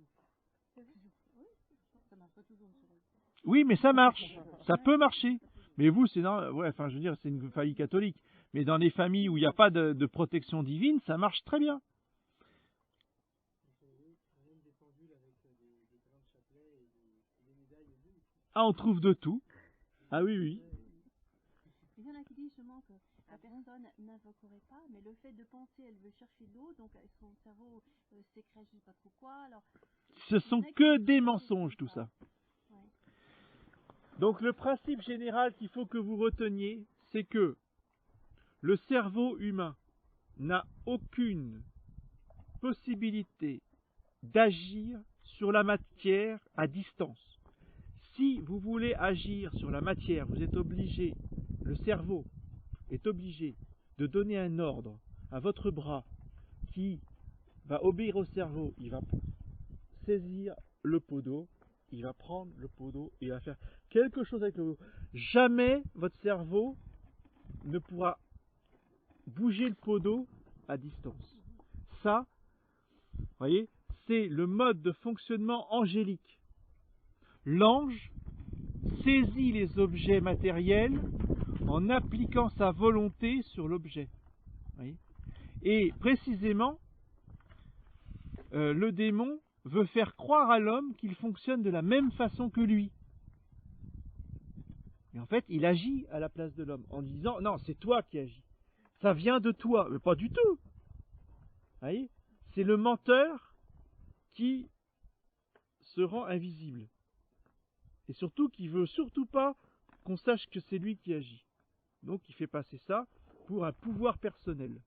Oui, mais ça marche, ça peut marcher. Mais vous, c'est je veux dire, c'est une famille catholique. Mais dans les familles où il n'y a pas de protection divine, ça marche très bien. Ah, on trouve de tout. Ah oui, oui. Il y en a qui disent justement que la personne n'invoquerait pas, mais le fait de penser, elle veut chercher de l'eau, donc son cerveau sécrète je ne sais pas trop quoi. Alors, ce sont que des mensonges, tout ça. Ouais. Donc le principe général qu'il faut que vous reteniez, c'est que le cerveau humain n'a aucune possibilité d'agir sur la matière à distance. Si vous voulez agir sur la matière, vous êtes obligé, le cerveau est obligé de donner un ordre à votre bras qui va obéir au cerveau. Il va saisir le pot d'eau, il va prendre le pot d'eau et il va faire quelque chose avec l'eau. Jamais votre cerveau ne pourra bouger le pot d'eau à distance. Ça, vous voyez, c'est le mode de fonctionnement angélique. L'ange saisit les objets matériels en appliquant sa volonté sur l'objet. Et précisément, le démon veut faire croire à l'homme qu'il fonctionne de la même façon que lui. Et en fait, il agit à la place de l'homme en disant non, c'est toi qui agis. Ça vient de toi, mais pas du tout. Voyez, c'est le menteur qui se rend invisible. Et surtout qui veut surtout pas qu'on sache que c'est lui qui agit. Donc il fait passer ça pour un pouvoir personnel.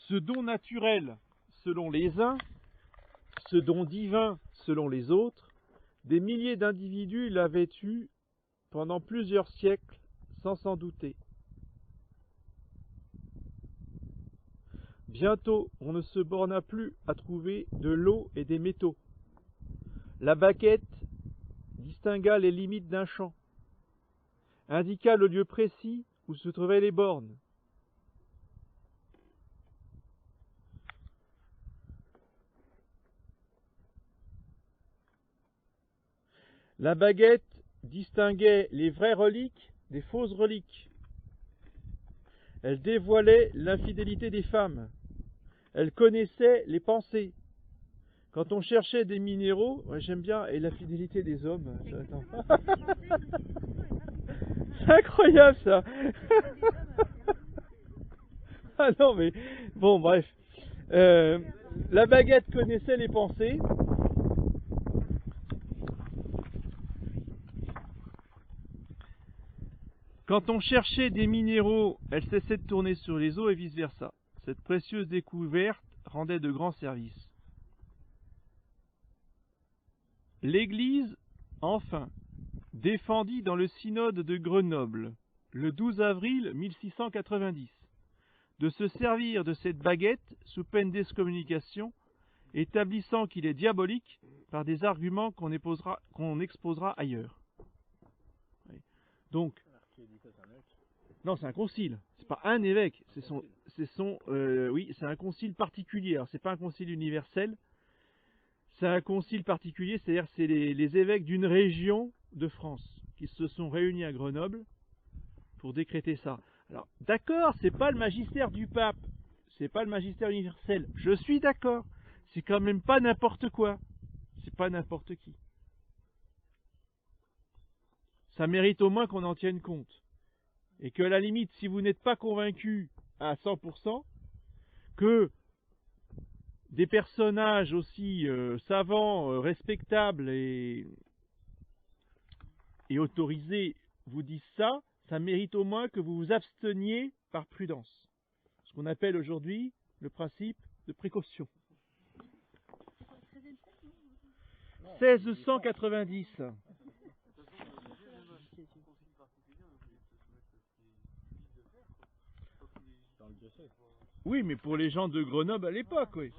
Ce don naturel selon les uns, ce don divin selon les autres, des milliers d'individus l'avaient eu pendant plusieurs siècles sans s'en douter. Bientôt, on ne se borna plus à trouver de l'eau et des métaux. La baguette distingua les limites d'un champ, indiqua le lieu précis où se trouvaient les bornes. La baguette distinguait les vraies reliques des fausses reliques. Elle dévoilait l'infidélité des femmes. elle connaissait les pensées. Quand on cherchait des minéraux, ouais, j'aime bien, et la fidélité des hommes. Attends. C'est incroyable ça. Ah non mais bon bref. La baguette connaissait les pensées. Quand on cherchait des minéraux, elle cessait de tourner sur les eaux et vice versa. Cette précieuse découverte rendait de grands services. L'Église, enfin, défendit dans le synode de Grenoble, le 12 avril 1690, de se servir de cette baguette sous peine d'excommunication, établissant qu'il est diabolique par des arguments qu'on exposera ailleurs. Donc, non, c'est un concile, c'est pas un évêque, c'est un concile particulier. Alors, c'est pas un concile universel, c'est un concile particulier, c'est-à-dire c'est les évêques d'une région de France qui se sont réunis à Grenoble pour décréter ça. Alors, d'accord, c'est pas le magistère du pape, c'est pas le magistère universel, je suis d'accord, c'est quand même pas n'importe quoi, c'est pas n'importe qui. Ça mérite au moins qu'on en tienne compte. Et que, à la limite, si vous n'êtes pas convaincu à 100%, que des personnages aussi savants, respectables et autorisés vous disent ça, ça mérite au moins que vous vous absteniez par prudence. Ce qu'on appelle aujourd'hui le principe de précaution. 1690. Oui, mais pour les gens de Grenoble à l'époque, oui.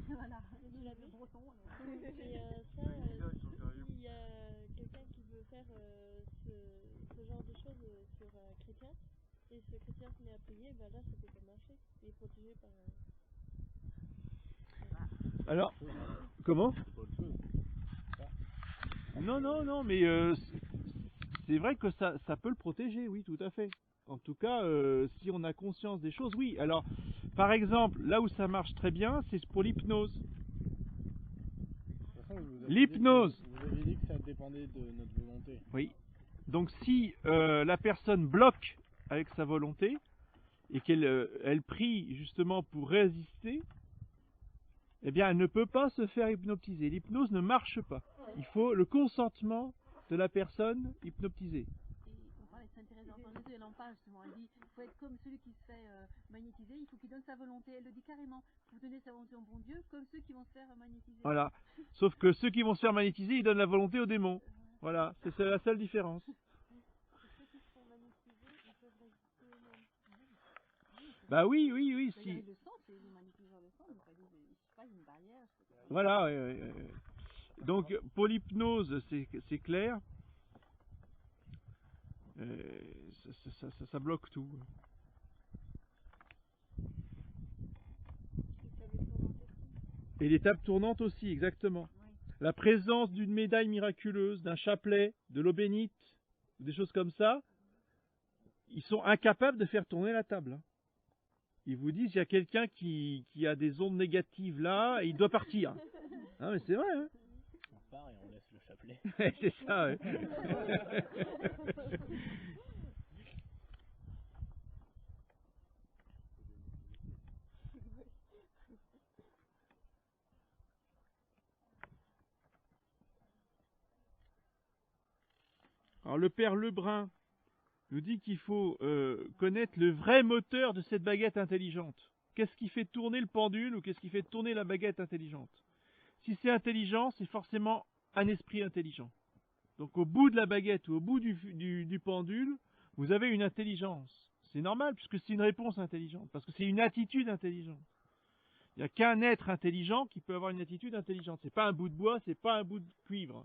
Voilà, il a le breton. Et ça, s'il y a quelqu'un qui veut faire ce genre de choses sur un chrétien, et ce chrétien se met à prier, ben là, ça peut pas marcher. Il est protégé par... Alors, comment? Non, mais c'est vrai que ça peut le protéger, oui, tout à fait. En tout cas, si on a conscience des choses, oui. Alors, par exemple, là où ça marche très bien, c'est pour l'hypnose. L'hypnose. Vous avez dit que ça dépendait de notre volonté. Oui. Donc, si la personne bloque avec sa volonté et qu'elle prie justement pour résister, eh bien, elle ne peut pas se faire hypnotiser. L'hypnose ne marche pas. Il faut le consentement de la personne hypnotisée. On parlait de Sainte-Thérèse d'Enfant Jésus, elle en parle justement. Elle dit il faut être comme celui qui se fait magnétiser, il faut qu'il donne sa volonté. Elle le dit carrément. Il faut donner sa volonté au bon Dieu, comme ceux qui vont se faire magnétiser. Voilà. Sauf que ceux qui vont se faire magnétiser, ils donnent la volonté aux démons. Voilà, c'est la seule différence. Ceux qui se font magnétiser, ils peuvent résister eux-mêmes. Bah oui, si. Le sang, c'est les magnétiseurs de sang, donc elle dit c'est pas une barrière. Voilà, oui. Donc pour l'hypnose, c'est clair. Ça bloque tout. Et les tables tournantes aussi, exactement. La présence d'une médaille miraculeuse, d'un chapelet, de l'eau bénite, des choses comme ça, ils sont incapables de faire tourner la table. Ils vous disent, il y a quelqu'un qui a des ondes négatives là, et il doit partir. Non mais c'est vrai, hein. On part et on laisse le chapelet. C'est ça, ouais. Alors le père Lebrun nous dit qu'il faut connaître le vrai moteur de cette baguette intelligente. Qu'est-ce qui fait tourner le pendule ou qu'est-ce qui fait tourner la baguette intelligente? Si c'est intelligent, c'est forcément un esprit intelligent. Donc au bout de la baguette ou au bout du pendule, vous avez une intelligence. C'est normal puisque c'est une réponse intelligente, parce que c'est une attitude intelligente. Il n'y a qu'un être intelligent qui peut avoir une attitude intelligente. C'est pas un bout de bois, c'est pas un bout de cuivre.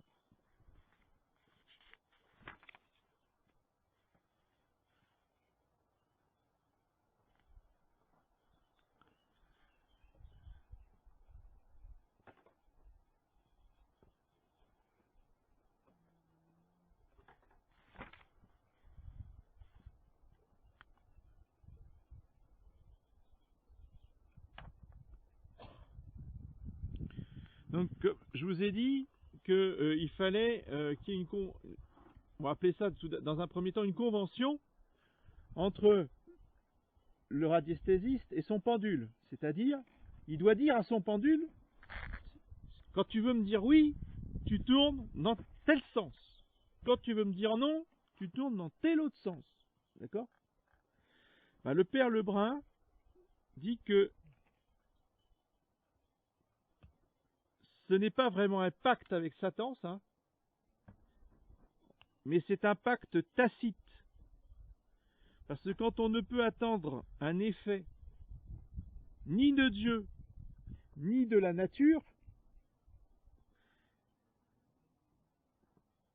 Donc, je vous ai dit qu'il fallait qu'il y ait on va appeler ça dans un premier temps une convention entre le radiesthésiste et son pendule. C'est-à-dire, il doit dire à son pendule, quand tu veux me dire oui, tu tournes dans tel sens. Quand tu veux me dire non, tu tournes dans tel autre sens. D'accord? Ben, le père Lebrun dit que ce n'est pas vraiment un pacte avec Satan, ça, mais c'est un pacte tacite. Parce que quand on ne peut attendre un effet ni de Dieu, ni de la nature,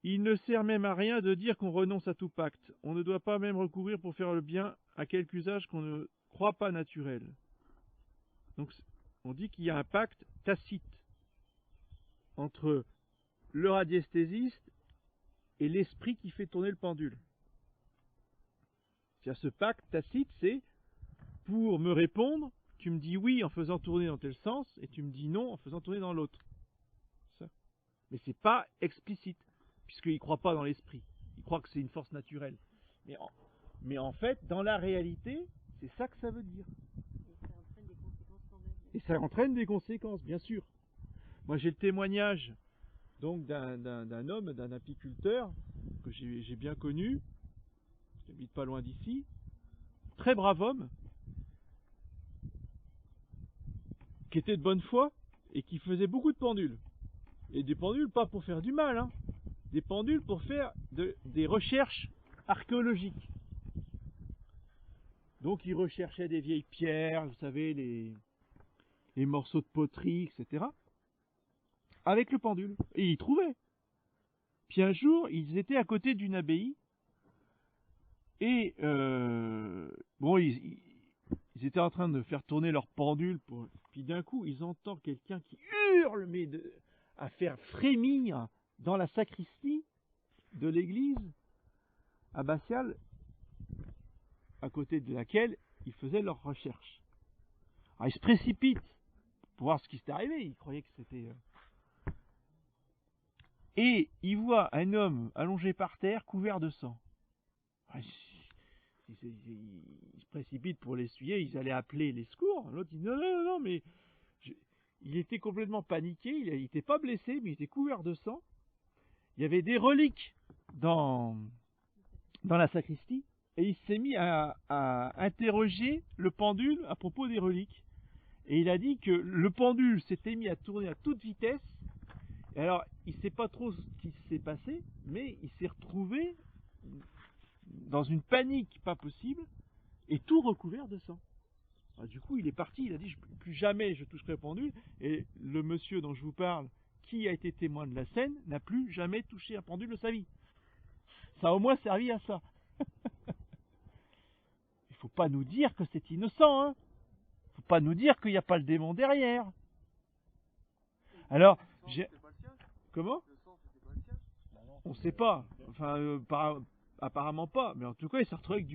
il ne sert même à rien de dire qu'on renonce à tout pacte. On ne doit pas même recourir pour faire le bien à quelque usage qu'on ne croit pas naturel. Donc on dit qu'il y a un pacte tacite entre le radiesthésiste et l'esprit qui fait tourner le pendule. C'est-à-dire ce pacte tacite, c'est pour me répondre, tu me dis oui en faisant tourner dans tel sens et tu me dis non en faisant tourner dans l'autre. Mais c'est pas explicite, puisqu'il ne croit pas dans l'esprit. Il croit que c'est une force naturelle. Mais en fait, dans la réalité, c'est ça que ça veut dire. Et ça entraîne des conséquences, bien sûr. Moi, j'ai le témoignage donc d'un homme, d'un apiculteur, que j'ai bien connu, qui habite pas loin d'ici, très brave homme, qui était de bonne foi, et qui faisait beaucoup de pendules. Et des pendules pas pour faire du mal, hein, des pendules pour faire des recherches archéologiques. Donc il recherchait des vieilles pierres, vous savez, les morceaux de poterie, etc. avec le pendule. Et il trouvait. Puis un jour, ils étaient à côté d'une abbaye, et bon, ils étaient en train de faire tourner leur pendule, puis d'un coup, ils entendent quelqu'un qui hurle, mais à faire frémir dans la sacristie de l'église abbatiale, à côté de laquelle ils faisaient leurs recherches. Alors ils se précipitent pour voir ce qui s'était arrivé, ils croyaient que c'était... Et ils voient un homme allongé par terre, couvert de sang. Ils se précipitent pour l'essuyer, ils allaient appeler les secours. L'autre dit non, mais... Il était complètement paniqué, il n'était pas blessé, mais il était couvert de sang. Il y avait des reliques dans la sacristie, et il s'est mis à interroger le pendule à propos des reliques. Et il a dit que le pendule s'était mis à tourner à toute vitesse. Et alors, il ne sait pas trop ce qui s'est passé, mais il s'est retrouvé dans une panique pas possible, et tout recouvert de sang. Alors, du coup, il est parti, il a dit plus jamais je toucherai au pendule, et le monsieur dont je vous parle, qui a été témoin de la scène, n'a plus jamais touché un pendule de sa vie. Ça a au moins servi à ça. Il ne faut pas nous dire que c'est innocent, hein. Il ne faut pas nous dire qu'il n'y a pas le démon derrière. Alors, comment? On ne sait pas. Enfin, apparemment pas. Mais en tout cas, il s'est retrouvé avec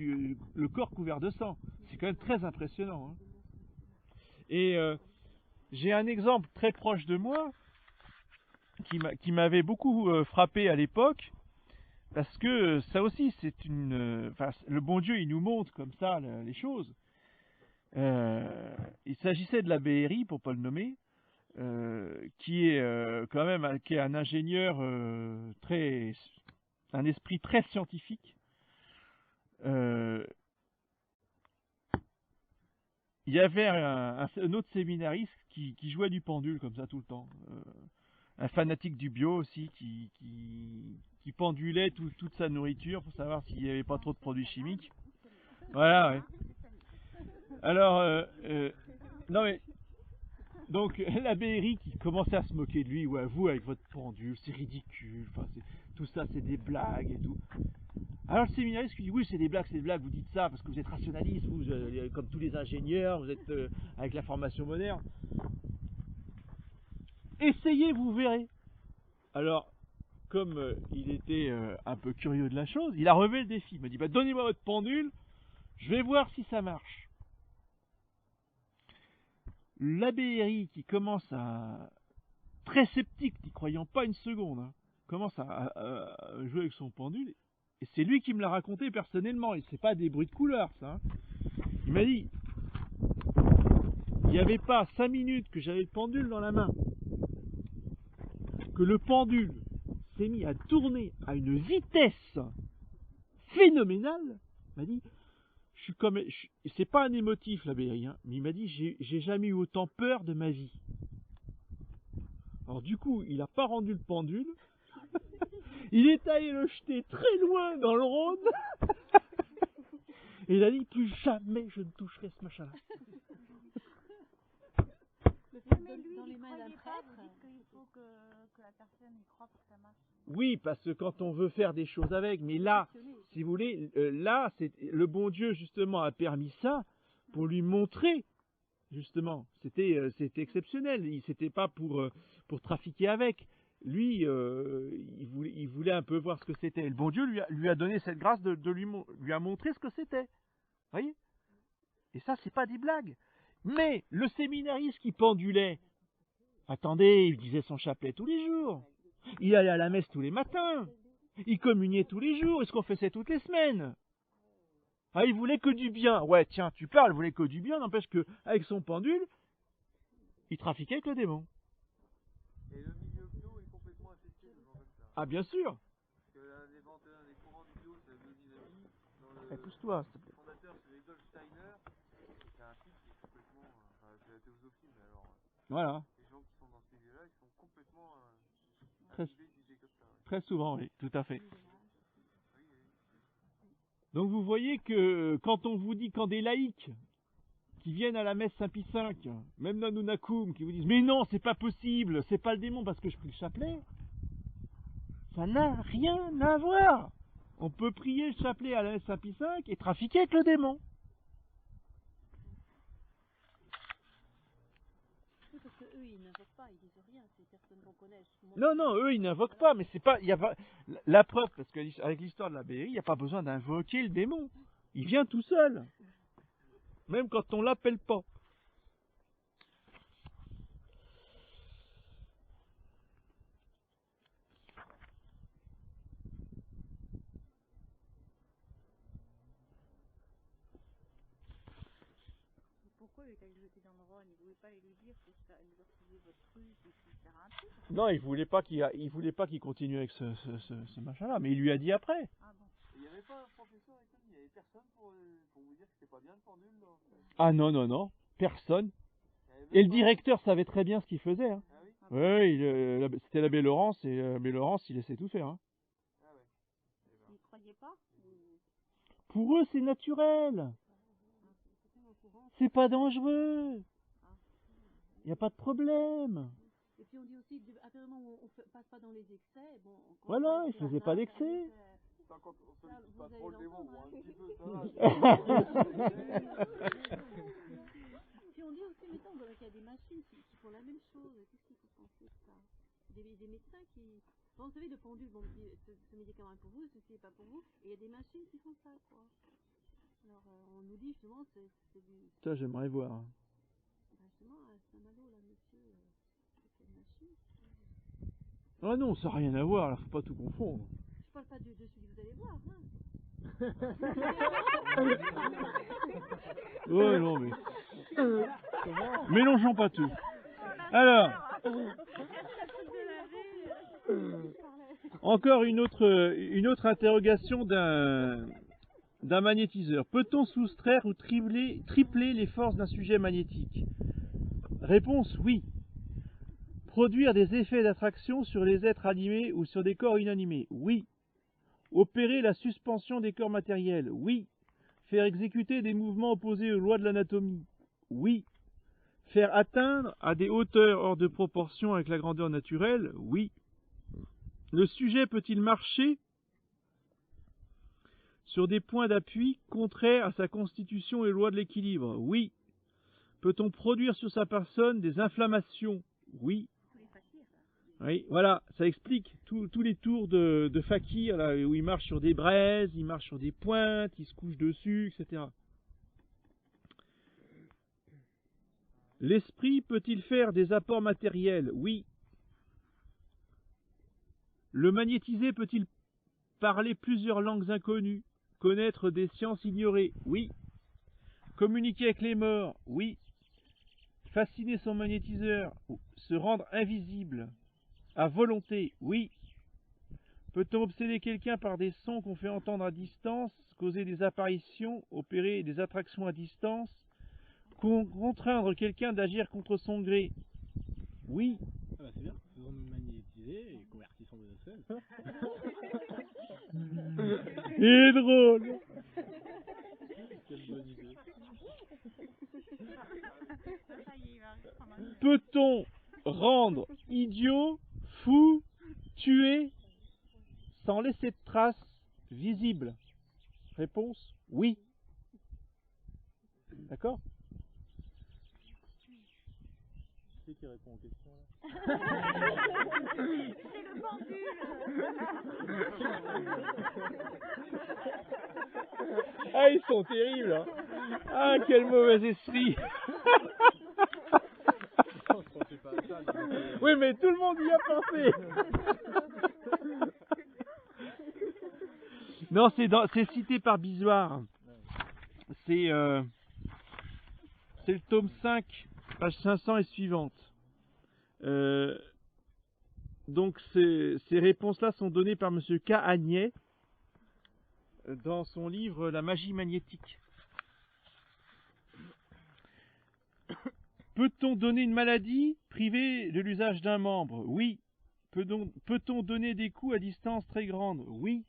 le corps couvert de sang. C'est quand même très impressionnant, hein. Et j'ai un exemple très proche de moi qui m'avait beaucoup frappé à l'époque, parce que ça aussi, c'est le bon Dieu, il nous montre comme ça les choses. Il s'agissait de la BRI, pour pas le nommer, qui est quand même qui est un ingénieur un esprit très scientifique. Il y avait un autre séminariste qui jouait du pendule comme ça tout le temps. Un fanatique du bio aussi qui pendulait toute sa nourriture pour savoir s'il n'y avait pas trop de produits chimiques. Voilà, ouais. Alors, non mais, donc la BRI qui commençait à se moquer de lui, ouais, vous avec votre pendule, c'est ridicule, enfin, tout ça c'est des blagues et tout. Alors le séminariste qui dit oui c'est des blagues, vous dites ça parce que vous êtes rationaliste, vous comme tous les ingénieurs, vous êtes avec la formation moderne. Essayez, vous verrez. Alors, comme il était un peu curieux de la chose, il a relevé le défi. Il m'a dit bah, donnez-moi votre pendule, je vais voir si ça marche. La BRI qui commence à très sceptique, n'y croyant pas une seconde, hein, commence à jouer avec son pendule. Et c'est lui qui me l'a raconté personnellement. Et c'est pas des bruits de couleur, ça. Hein. Il m'a dit, il n'y avait pas 5 minutes que j'avais le pendule dans la main, que le pendule s'est mis à tourner à une vitesse phénoménale. Il m'a dit, c'est pas un émotif la BRI, hein, mais il m'a dit, j'ai jamais eu autant peur de ma vie. Alors du coup, il n'a pas rendu le pendule. Il est allé le jeter très loin dans le Rhône. Et il a dit, plus jamais je ne toucherai ce machin-là. Mais lui, dans les mains d'un prêtre, vous dites qu'il faut que la personne y croit pour que ça marche. Oui, parce que quand on veut faire des choses avec, mais là, si vous voulez, là, le bon Dieu, justement, a permis ça pour lui montrer, justement. C'était exceptionnel. C'était pas pour trafiquer avec. Lui, il voulait un peu voir ce que c'était. Le bon Dieu lui a donné cette grâce de lui a montré ce que c'était. Vous voyez? Et ça, c'est pas des blagues. Mais le séminariste qui pendulait, attendez, il disait son chapelet tous les jours. Il allait à la messe tous les matins. Il communiait tous les jours. Est-ce qu'on faisait toutes les semaines? Ah, il voulait que du bien. Ouais, tiens, tu parles, il voulait que du bien. N'empêche que avec son pendule, il trafiquait avec le démon. Et le milieu bio est complètement infecté de gens comme ça. Ah, bien sûr. Parce que l'un des courants du bio, c'est la biodynamie. Dans le Pousse-toi, s'il te plaît. fondateur, c'est Rudolf Steiner. C'est un type qui est complètement... Enfin, c'est la théosophie, mais alors... Voilà. Les gens qui sont dans ce milieu-là, ils sont complètement... Très, d'idées comme ça. Ouais. très souvent, oui, tout à fait. Donc vous voyez que quand on vous dit, quand des laïcs qui viennent à la messe Saint-Pie V, même Nanunakum, qui vous disent « Mais non, c'est pas possible, c'est pas le démon parce que je prie le chapelet », ça n'a rien à voir. On peut prier le chapelet à la messe Saint-Pie V et trafiquer avec le démon. Oui, parce que eux, ils n'invoquent pas, ils disent rien, c'est personne qu'on connaît. Non, non, eux, ils n'invoquent pas, mais c'est pas, il y a pas, la preuve, parce qu'avec l'histoire de la BRI, il n'y a pas besoin d'invoquer le démon. Il vient tout seul. Même quand on l'appelle pas. Pourquoi il est allé jeter dans le Rhône? Il voulait pas aller lui dire faut faire exorciser votre truc et puis faire un truc. Non, il voulait pas qu'il continue avec ce machin-là, mais il lui a dit après. Ah bon. Il n'y avait pas un professeur avec lui, il n'y avait personne pour vous dire que c'était pas bien le pendule, non? Ah non, non, non, personne. Et le directeur savait très bien ce qu'il faisait. Hein. Ah oui? Ouais, c'était l'abbé Laurence, et l'abbé Laurence, il laissait tout faire. Hein. Ah ouais. Il croyait pas Pour eux, c'est naturel. C'est pas dangereux. Il n'y a pas de problème. Et puis on dit aussi, à partir du moment où on passe pas dans les excès, bon... Voilà, il faisait pas d'excès. Tant qu'on sollicite pas trop le démon, ou un petit peu, ça va. Puis on dit aussi, mettons, qu'il y a des machines qui font la même chose. Qu'est-ce qu'il faut penser de ça? Des médecins qui... Bon, vous savez, le pendule, bon, ce médicament est pour vous, ceci n'est pas pour vous. Et il y a des machines qui font ça, quoi. Alors, on nous dit, justement, c'est du... Ça, j'aimerais voir. Ben, justement, à Saint-Malo, là, monsieur, c'est une machine. Ah non, ça n'a rien à voir, là, faut pas tout confondre. Je parle pas de celui que vous allez voir, hein. Ouais, non, mais... Mélangeons pas tout. Alors... Encore une autre interrogation d'un magnétiseur. Peut-on soustraire ou tripler les forces d'un sujet magnétique? Réponse, oui. Produire des effets d'attraction sur les êtres animés ou sur des corps inanimés? Oui. Opérer la suspension des corps matériels? Oui. Faire exécuter des mouvements opposés aux lois de l'anatomie? Oui. Faire atteindre à des hauteurs hors de proportion avec la grandeur naturelle? Oui. Le sujet peut-il marcher sur des points d'appui contraires à sa constitution et lois de l'équilibre? Oui. Peut-on produire sur sa personne des inflammations? Oui. Oui, voilà, ça explique tous les tours de fakir, là, où il marche sur des braises, il marche sur des pointes, il se couche dessus, etc. L'esprit peut-il faire des apports matériels? Oui. Le magnétisé peut-il parler plusieurs langues inconnues? Connaître des sciences ignorées? Oui. Communiquer avec les morts? Oui. Fasciner son magnétiseur? Se rendre invisible à volonté? Oui. Peut-on obséder quelqu'un par des sons qu'on fait entendre à distance, causer des apparitions, opérer des attractions à distance, contraindre quelqu'un d'agir contre son gré? Oui. Ah bah c'est bien, faisons-nous magnétiser et convertissons nos seuls. Il est drôle. Quelle bonne idée. Ça y est, il va reprendre un- Peut-on rendre idiot, fou, tuer, sans laisser de traces visibles? Réponse, oui. D'accord? Qui c'est qui répond aux questions là? C'est le pendule. Ah, ils sont terribles, hein. Ah, quel mauvais esprit. Je pensais pas à ça. Oui, mais tout le monde y a pensé. Non, c'est cité par Bisoire. C'est le tome 5, page 500 et suivante. Donc ces réponses-là sont données par Monsieur K. Agnès dans son livre La magie magnétique. Peut-on donner une maladie privée de l'usage d'un membre? Oui. Peut-on donner des coups à distance très grande? Oui.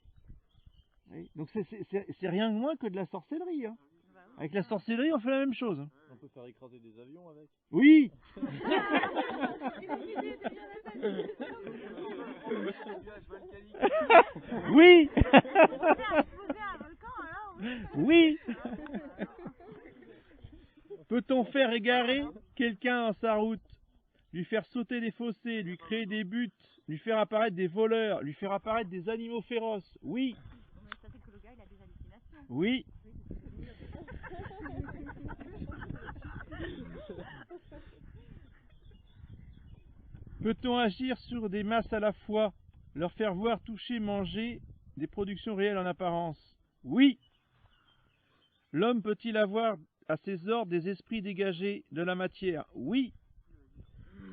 Oui. Donc c'est rien de moins que de la sorcellerie. Hein. Avec la sorcellerie, on fait la même chose. On peut faire écraser des avions avec. Oui. Oui. Oui. Peut-on faire égarer quelqu'un dans sa route, lui faire sauter des fossés, lui créer des buts, lui faire apparaître des voleurs, lui faire apparaître des animaux féroces? Oui. Mais ça fait que le gars, il a des hallucinations. Oui. Peut-on agir sur des masses à la fois, leur faire voir, toucher, manger des productions réelles en apparence? Oui. L'homme peut-il avoir à ses ordres des esprits dégagés de la matière? Oui.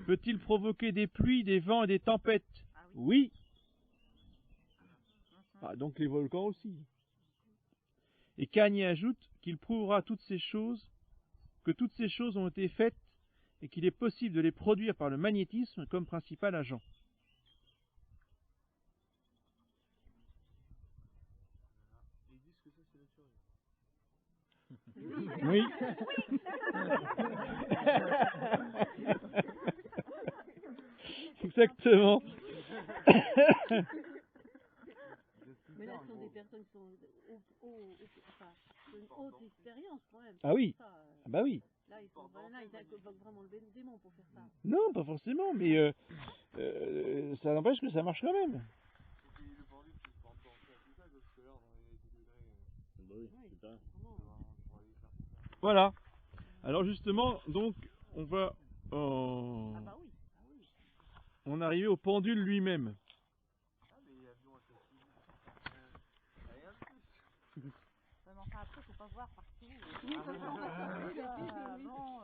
Peut-il provoquer des pluies, des vents et des tempêtes? Oui. Ah, donc les volcans aussi. Et Kanye ajoute qu'il prouvera toutes ces choses, que toutes ces choses ont été faites et qu'il est possible de les produire par le magnétisme comme principal agent. Ils disent que ça c'est naturel. Oui. Exactement. Mais là, ce sont des personnes qui sont enfin, une haute expérience quand même. Ah oui. Ça, Ah bah oui. là, ils invoquent vraiment le démon pour faire ça. Non, pas forcément, mais ça n'empêche que ça marche quand même. Et le pendule, c'est pas encore ça, tout ça, parce que là, on avait des degrés. Bah oui, super. Vraiment, pour aller faire tout ça. Voilà. Alors justement, donc, on va Ah bah oui. on arrive au pendule lui-même. Ah, les avions assassins. Rien de plus. Ouais, mais enfin, après, faut pas voir partout. Oui, ça sent Ah, bon,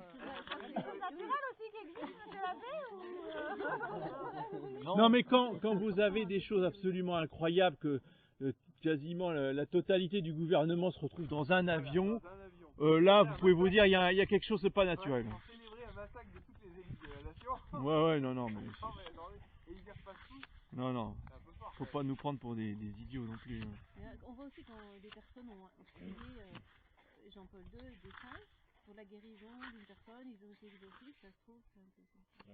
c'est naturel aussi qui existe, monsieur l'abbé, ou... Non, mais quand vous avez des choses absolument incroyables que quasiment la totalité du gouvernement se retrouve dans un avion, Dans un avion. là, vous pouvez vous dire, il y a quelque chose de pas naturel. Pour célébrer un massacre de toutes les élites de la nation. Ouais, non, mais Non, mais attendez, et ils y repassent tous, non, c'est un peu fort. faut pas nous prendre pour des idiots non plus. On voit aussi quand des personnes ont prié Jean-Paul II des saints pour la guérison d'une personne, ils ont été exorcistes, ça se trouve, c'est un peu ça.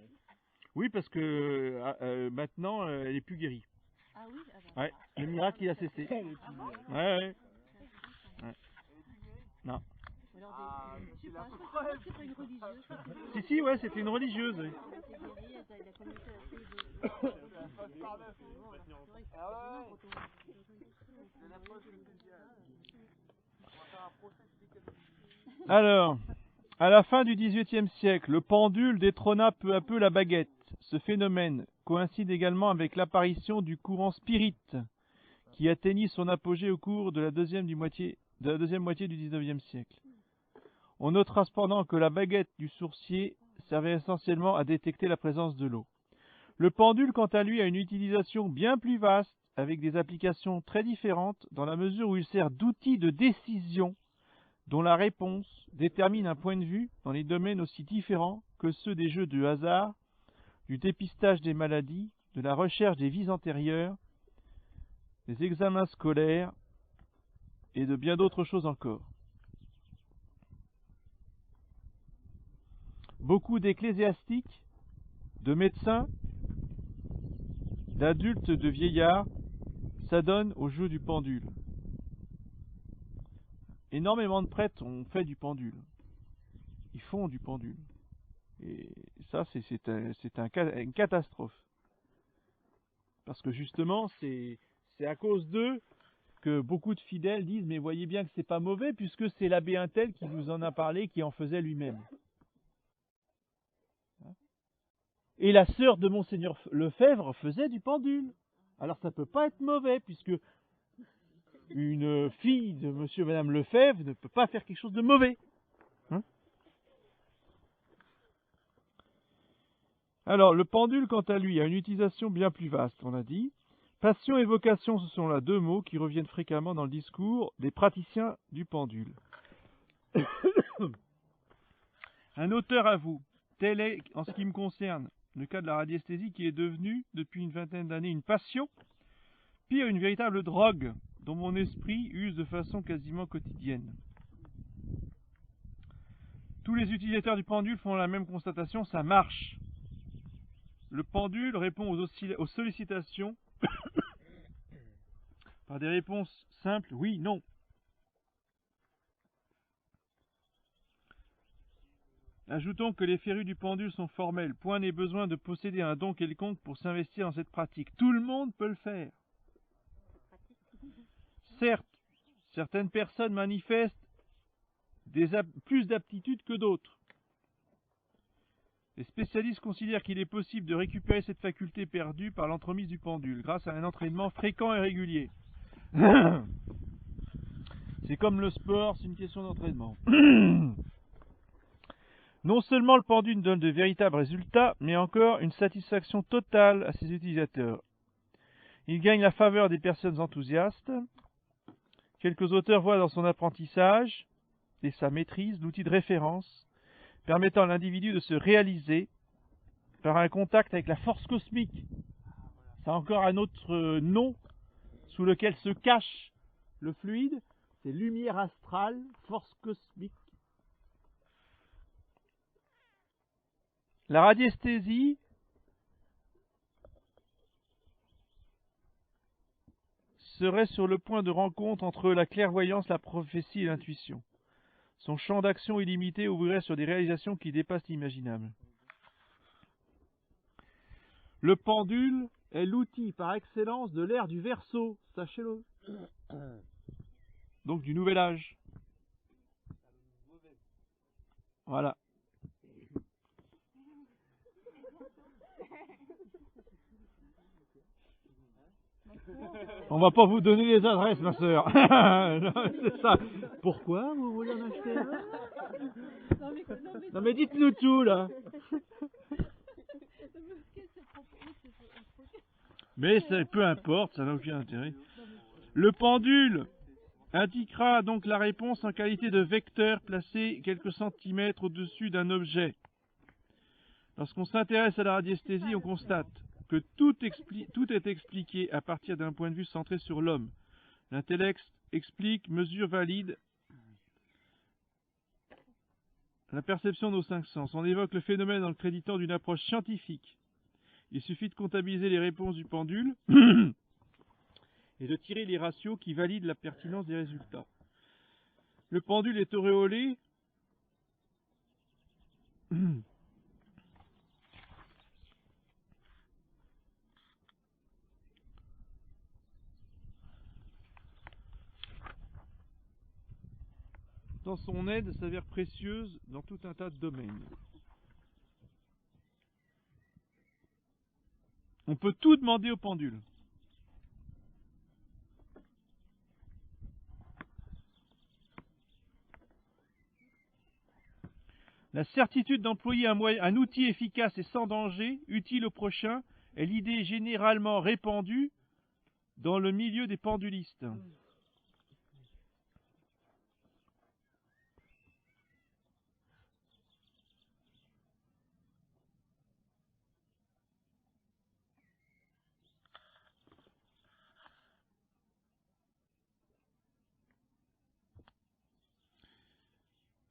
Oui, parce que maintenant, elle est plus guérie. Ah oui, ah bah, Ouais, le miracle il a cessé. Ouais. Non. ou alors Ah, je c'est sais la pas, je preuve. crois que c'était une religieuse, je crois que c'était Si, ouais, c'était une religieuse. Oui. elle s'est guérie, elle a communiqué avec lui de passe par neuf. Ah ouais. C'est la preuve que le média. On va faire un procès psychiatrique. Alors, à la fin du XVIIIe siècle, le pendule détrôna peu à peu la baguette. ce phénomène coïncide également avec l'apparition du courant spirit, qui atteignit son apogée au cours de la deuxième moitié du XIXe siècle. On notera cependant que la baguette du sourcier servait essentiellement à détecter la présence de l'eau. Le pendule, quant à lui, a une utilisation bien plus vaste, avec des applications très différentes, dans la mesure où il sert d'outil de décision, dont la réponse détermine un point de vue dans des domaines aussi différents que ceux des jeux de hasard, du dépistage des maladies, de la recherche des vies antérieures, des examens scolaires et de bien d'autres choses encore. Beaucoup d'ecclésiastiques, de médecins, d'adultes, de vieillards s'adonnent au jeu du pendule. Énormément de prêtres ont fait du pendule. Ils font du pendule. Et ça, c'est une catastrophe. Parce que justement, c'est à cause d'eux que beaucoup de fidèles disent « Mais voyez bien que c'est pas mauvais, puisque c'est l'abbé Untel qui vous en a parlé, qui en faisait lui-même. » Et la sœur de Monseigneur Lefebvre faisait du pendule. Alors ça peut pas être mauvais, puisque une fille de Monsieur et Madame Lefebvre ne peut pas faire quelque chose de mauvais. Hein? Alors, le pendule, quant à lui, a une utilisation bien plus vaste, on a dit. Passion et vocation, ce sont là deux mots qui reviennent fréquemment dans le discours des praticiens du pendule. Un auteur avoue, tel est, en ce qui me concerne, le cas de la radiesthésie qui est devenue, depuis une vingtaine d'années, une passion, pire, une véritable drogue, dont mon esprit use de façon quasiment quotidienne. Tous les utilisateurs du pendule font la même constatation, ça marche. Le pendule répond aux sollicitations par des réponses simples, oui, non. Ajoutons que les férus du pendule sont formels. Point n'est besoin de posséder un don quelconque pour s'investir dans cette pratique. Tout le monde peut le faire. Certes, certaines personnes manifestent plus d'aptitudes que d'autres. Les spécialistes considèrent qu'il est possible de récupérer cette faculté perdue par l'entremise du pendule, grâce à un entraînement fréquent et régulier. C'est comme le sport, c'est une question d'entraînement. Non seulement le pendule donne de véritables résultats, mais encore une satisfaction totale à ses utilisateurs. Il gagne la faveur des personnes enthousiastes. Quelques auteurs voient dans son apprentissage et sa maîtrise l'outil de référence permettant à l'individu de se réaliser par un contact avec la force cosmique. C'est encore un autre nom sous lequel se cache le fluide, c'est lumière astrale, force cosmique. La radiesthésie serait sur le point de rencontre entre la clairvoyance, la prophétie et l'intuition. Son champ d'action illimité ouvrirait sur des réalisations qui dépassent l'imaginable. Le pendule est l'outil par excellence de l'ère du Verseau, sachez-le. Donc du nouvel âge. Voilà. On va pas vous donner les adresses, ma sœur. C'est ça. Pourquoi vous voulez en acheter un? Non mais dites-nous tout là. Mais peu importe, ça n'a aucun intérêt. Le pendule indiquera donc la réponse en qualité de vecteur placé quelques centimètres au-dessus d'un objet. Lorsqu'on s'intéresse à la radiesthésie, on constate que tout est expliqué à partir d'un point de vue centré sur l'homme. L'intellect explique, mesure, valide la perception de nos cinq sens. On évoque le phénomène en le créditant d'une approche scientifique. Il suffit de comptabiliser les réponses du pendule et de tirer les ratios qui valident la pertinence des résultats. Le pendule est auréolé dans son aide s'avère précieuse dans tout un tas de domaines. On peut tout demander au pendule. La certitude d'employer un outil efficace et sans danger, utile au prochain, est l'idée généralement répandue dans le milieu des pendulistes.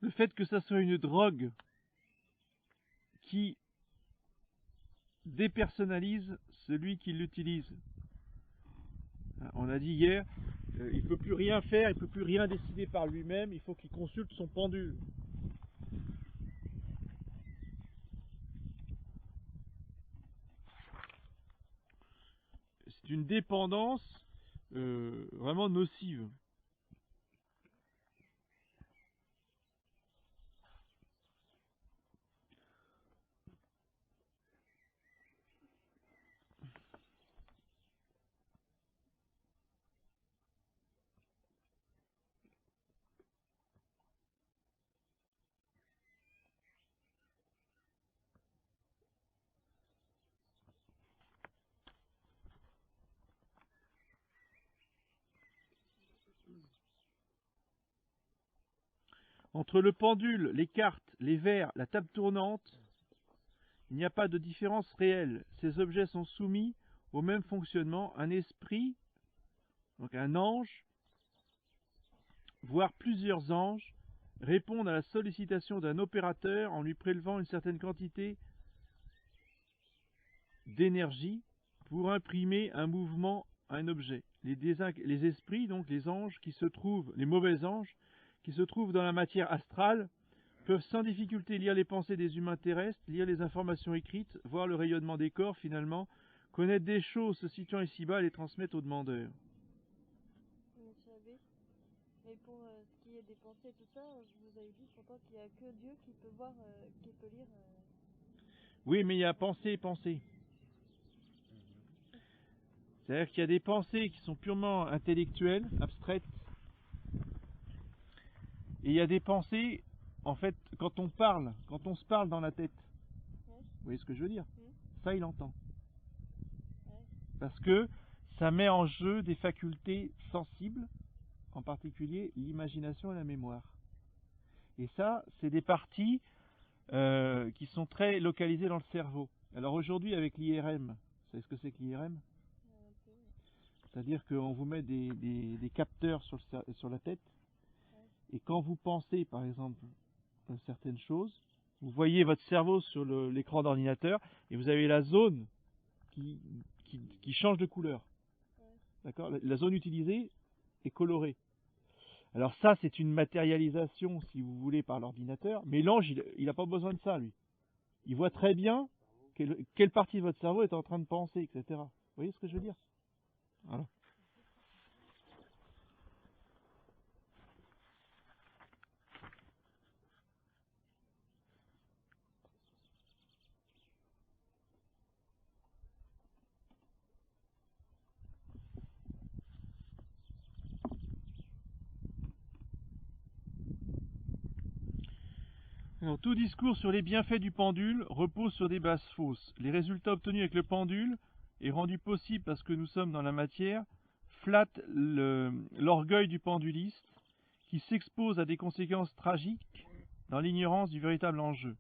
Le fait que ça soit une drogue qui dépersonnalise celui qui l'utilise. On a dit hier, il ne peut plus rien faire, il ne peut plus rien décider par lui-même, il faut qu'il consulte son pendule. C'est une dépendance vraiment nocive. Entre le pendule, les cartes, les verres, la table tournante, il n'y a pas de différence réelle. Ces objets sont soumis au même fonctionnement. Un esprit, donc un ange, voire plusieurs anges, répondent à la sollicitation d'un opérateur en lui prélevant une certaine quantité d'énergie pour imprimer un mouvement à un objet. Les esprits, donc les anges qui se trouvent, les mauvais anges, qui se trouvent dans la matière astrale, peuvent sans difficulté lire les pensées des humains terrestres, lire les informations écrites, voir le rayonnement des corps finalement, connaître des choses se situant ici-bas et les transmettre aux demandeurs. Monsieur Abbé, mais pour ce qui est des pensées et tout ça, vous avez dit pourtant qu'il n'y a que Dieu qui peut voir, qui peut lire. Oui, mais il y a pensée et pensée. C'est-à-dire qu'il y a des pensées qui sont purement intellectuelles, abstraites, et il y a des pensées, en fait, quand on se parle dans la tête. Ouais. Vous voyez ce que je veux dire? Ça, il entend. Ouais. Parce que ça met en jeu des facultés sensibles, en particulier l'imagination et la mémoire. Et ça, c'est des parties qui sont très localisées dans le cerveau. Alors aujourd'hui, avec l'IRM, vous savez ce que c'est que l'IRM? C'est-à-dire qu'on vous met des capteurs sur la tête, et quand vous pensez, par exemple, à certaines choses, vous voyez votre cerveau sur l'écran d'ordinateur, et vous avez la zone qui change de couleur. D'accord? La zone utilisée est colorée. Alors ça, c'est une matérialisation, si vous voulez, par l'ordinateur, mais l'ange, il n'a pas besoin de ça, lui. Il voit très bien quelle partie de votre cerveau est en train de penser, etc. Vous voyez ce que je veux dire? Voilà. Alors, tout discours sur les bienfaits du pendule repose sur des bases fausses. Les résultats obtenus avec le pendule et rendus possibles parce que nous sommes dans la matière flattent l'orgueil du penduliste qui s'expose à des conséquences tragiques dans l'ignorance du véritable enjeu,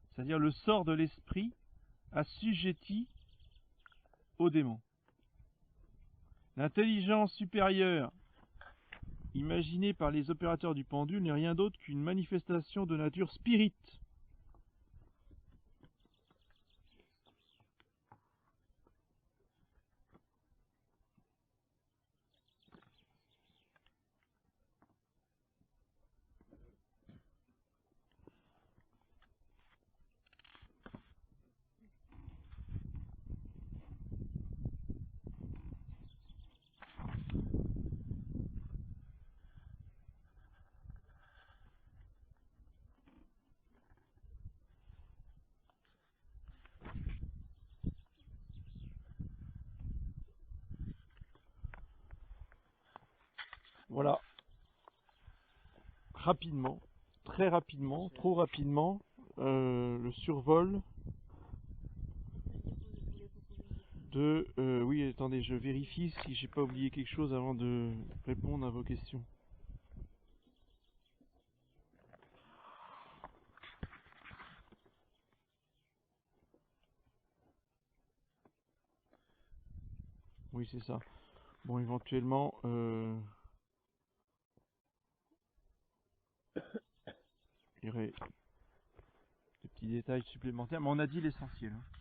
c'est-à-dire le sort de l'esprit assujetti au démon. L'intelligence supérieure imaginée par les opérateurs du pendule n'est rien d'autre qu'une manifestation de nature spirite. Voilà. Rapidement, très rapidement, trop rapidement, le survol de... oui, attendez, je vérifie si j'ai pas oublié quelque chose avant de répondre à vos questions. Oui, c'est ça. Bon, éventuellement, il y aurait des petits détails supplémentaires, mais on a dit l'essentiel, hein.